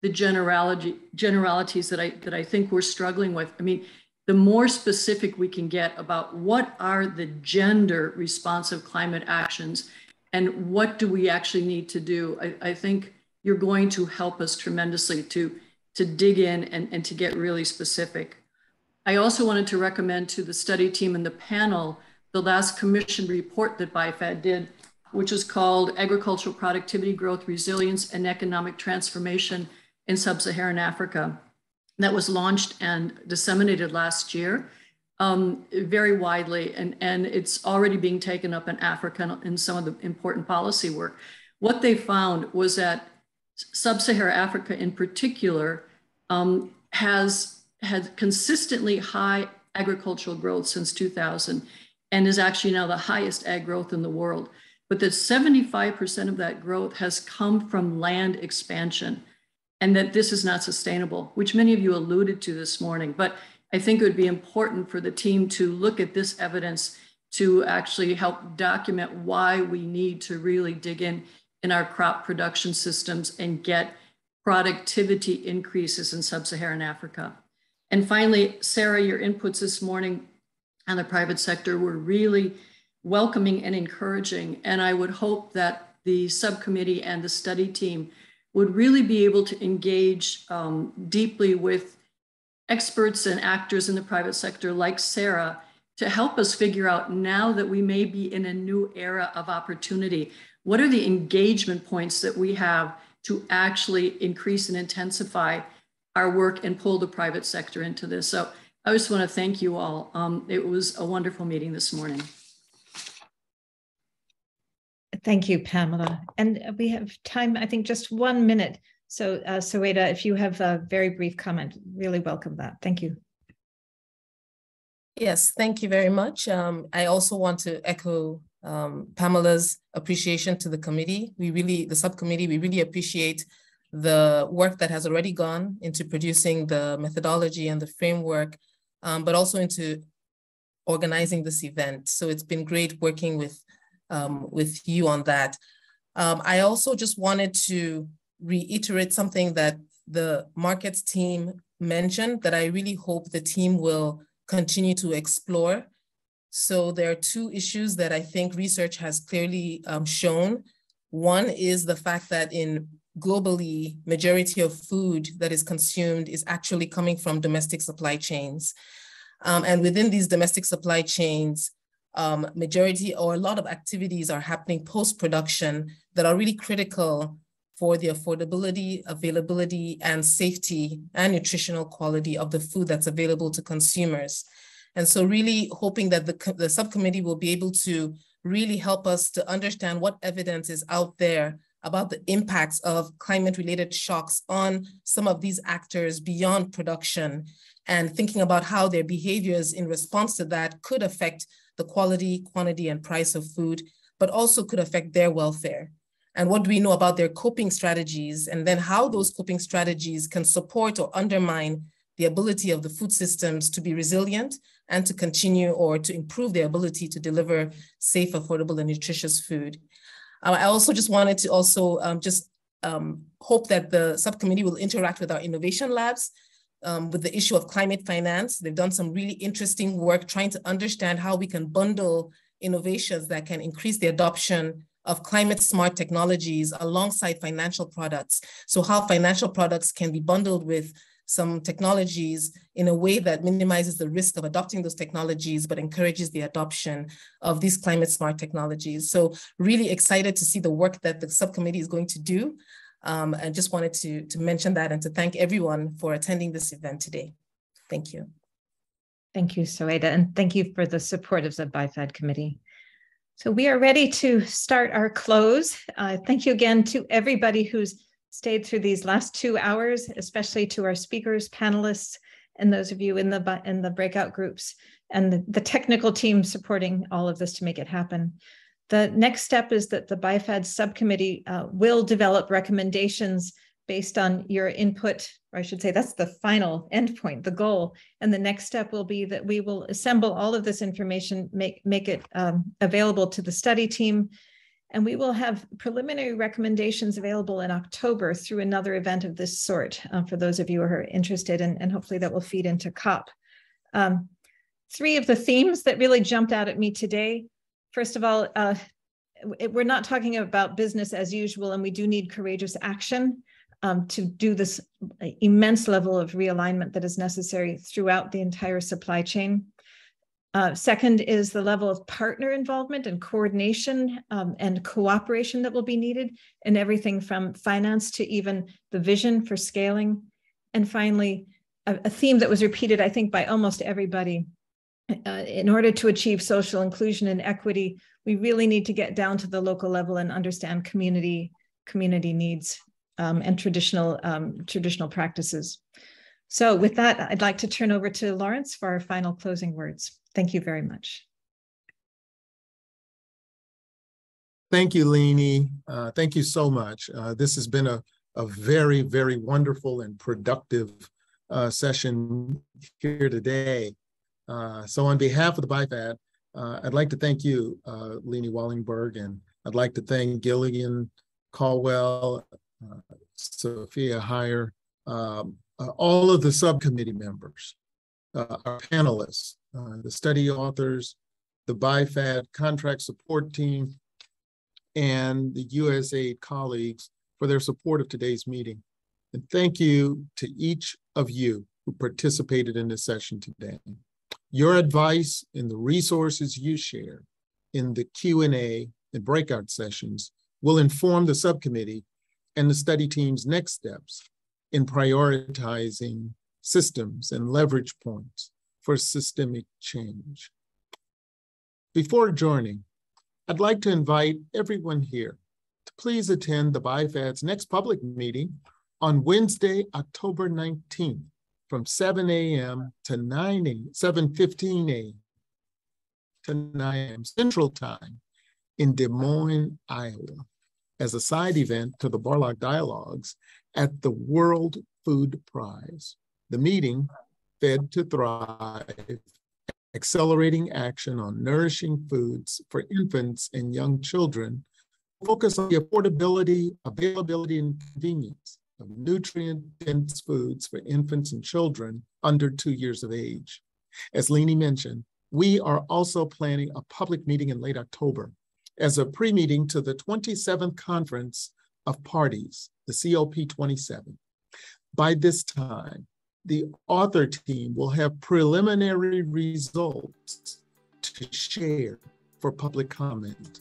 the generalities that I think we're struggling with. I mean, the more specific we can get about what are the gender responsive climate actions and what do we actually need to do, I think you're going to help us tremendously to dig in and to get really specific. I also wanted to recommend to the study team and the panel the last commission report that BIFAD did, which is called Agricultural Productivity, Growth, Resilience, and Economic Transformation in Sub-Saharan Africa. That was launched and disseminated last year very widely, and it's already being taken up in Africa in some of the important policy work. What they found was that Sub-Saharan Africa in particular has had consistently high agricultural growth since 2000 and is actually now the highest ag growth in the world. But that 75% of that growth has come from land expansion, and that this is not sustainable, which many of you alluded to this morning. But I think it would be important for the team to look at this evidence to actually help document why we need to really dig in our crop production systems and get productivity increases in Sub-Saharan Africa. And finally, Sarah, your inputs this morning on the private sector were really welcoming and encouraging. And I would hope that the subcommittee and the study team would really be able to engage deeply with experts and actors in the private sector like Sarah to help us figure out, now that we may be in a new era of opportunity, what are the engagement points that we have to actually increase and intensify our work and pull the private sector into this? So I just want to thank you all. It was a wonderful meeting this morning. Thank you, Pamela. And we have time, I think, just 1 minute. So Soeda, if you have a very brief comment, really welcome that. Thank you. Yes, thank you very much. I also want to echo Pamela's appreciation to the committee. The subcommittee, we really appreciate the work that has already gone into producing the methodology and the framework, but also into organizing this event. So it's been great working with you on that. I also just wanted to reiterate something that the markets team mentioned that I really hope the team will continue to explore. So there are two issues that I think research has clearly shown. One is the fact that globally, majority of food that is consumed is actually coming from domestic supply chains. And within these domestic supply chains, majority or a lot of activities are happening post-production that are really critical for the affordability, availability, and safety and nutritional quality of the food that's available to consumers. And so really hoping that the subcommittee will be able to really help us to understand what evidence is out there about the impacts of climate-related shocks on some of these actors beyond production, and thinking about how their behaviors in response to that could affect the quality, quantity, and price of food, but also could affect their welfare. And what do we know about their coping strategies, and then how those coping strategies can support or undermine the ability of the food systems to be resilient and to continue or to improve their ability to deliver safe, affordable, and nutritious food. I also just wanted to also hope that the subcommittee will interact with our innovation labs with the issue of climate finance. They've done some really interesting work trying to understand how we can bundle innovations that can increase the adoption of climate smart technologies alongside financial products. So how financial products can be bundled with some technologies in a way that minimizes the risk of adopting those technologies, but encourages the adoption of these climate smart technologies. So really excited to see the work that the subcommittee is going to do. I just wanted to mention that and to thank everyone for attending this event today. Thank you. Thank you, Soeda, and thank you for the support of the BIFAD committee. So we are ready to start our close. Thank you again to everybody who's stayed through these last 2 hours, especially to our speakers, panelists, and those of you in the breakout groups, and the technical team supporting all of this to make it happen. The next step is that the BIFAD subcommittee will develop recommendations based on your input, or I should say that's the final endpoint, the goal. And the next step will be that we will assemble all of this information, make it available to the study team, and we will have preliminary recommendations available in October through another event of this sort for those of you who are interested, and hopefully that will feed into COP. 3 of the themes that really jumped out at me today. First of all, we're not talking about business as usual, and we do need courageous action to do this immense level of realignment that is necessary throughout the entire supply chain. Second is the level of partner involvement and coordination and cooperation that will be needed in everything from finance to even the vision for scaling. And finally, a theme that was repeated, I think, by almost everybody. In order to achieve social inclusion and equity, we really need to get down to the local level and understand community needs and traditional practices. So with that, I'd like to turn over to Lawrence for our final closing words. Thank you very much. Thank you, Leanie. Thank you so much. This has been a very, very wonderful and productive session here today. So on behalf of the BIFAD, I'd like to thank you, Leanie Wallingberg, and I'd like to thank Gillian Caldwell, Sophia Heyer, all of the subcommittee members, our panelists, the study authors, the BIFAD contract support team, and the USAID colleagues for their support of today's meeting. And thank you to each of you who participated in this session today. Your advice and the resources you share in the Q&A and breakout sessions will inform the subcommittee and the study team's next steps in prioritizing systems and leverage points for systemic change. Before adjourning, I'd like to invite everyone here to please attend the BIFAD's next public meeting on Wednesday, October 19th from 7 a.m. to 7:15 a.m. to 9 a.m. Central Time in Des Moines, Iowa, as a side event to the Barlock Dialogues at the World Food Prize. The meeting, Fed to Thrive, Accelerating Action on Nourishing Foods for Infants and Young Children, focus on the affordability, availability, and convenience of nutrient-dense foods for infants and children under 2 years of age. As Leni mentioned, we are also planning a public meeting in late October as a pre-meeting to the 27th Conference of Parties, the COP27. By this time, the author team will have preliminary results to share for public comment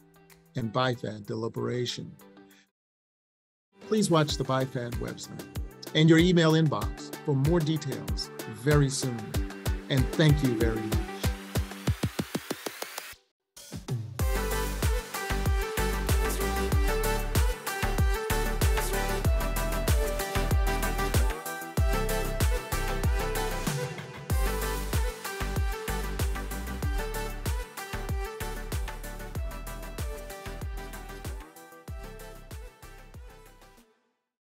and BIFAD deliberation. Please watch the BIFAD website and your email inbox for more details very soon. And thank you very much.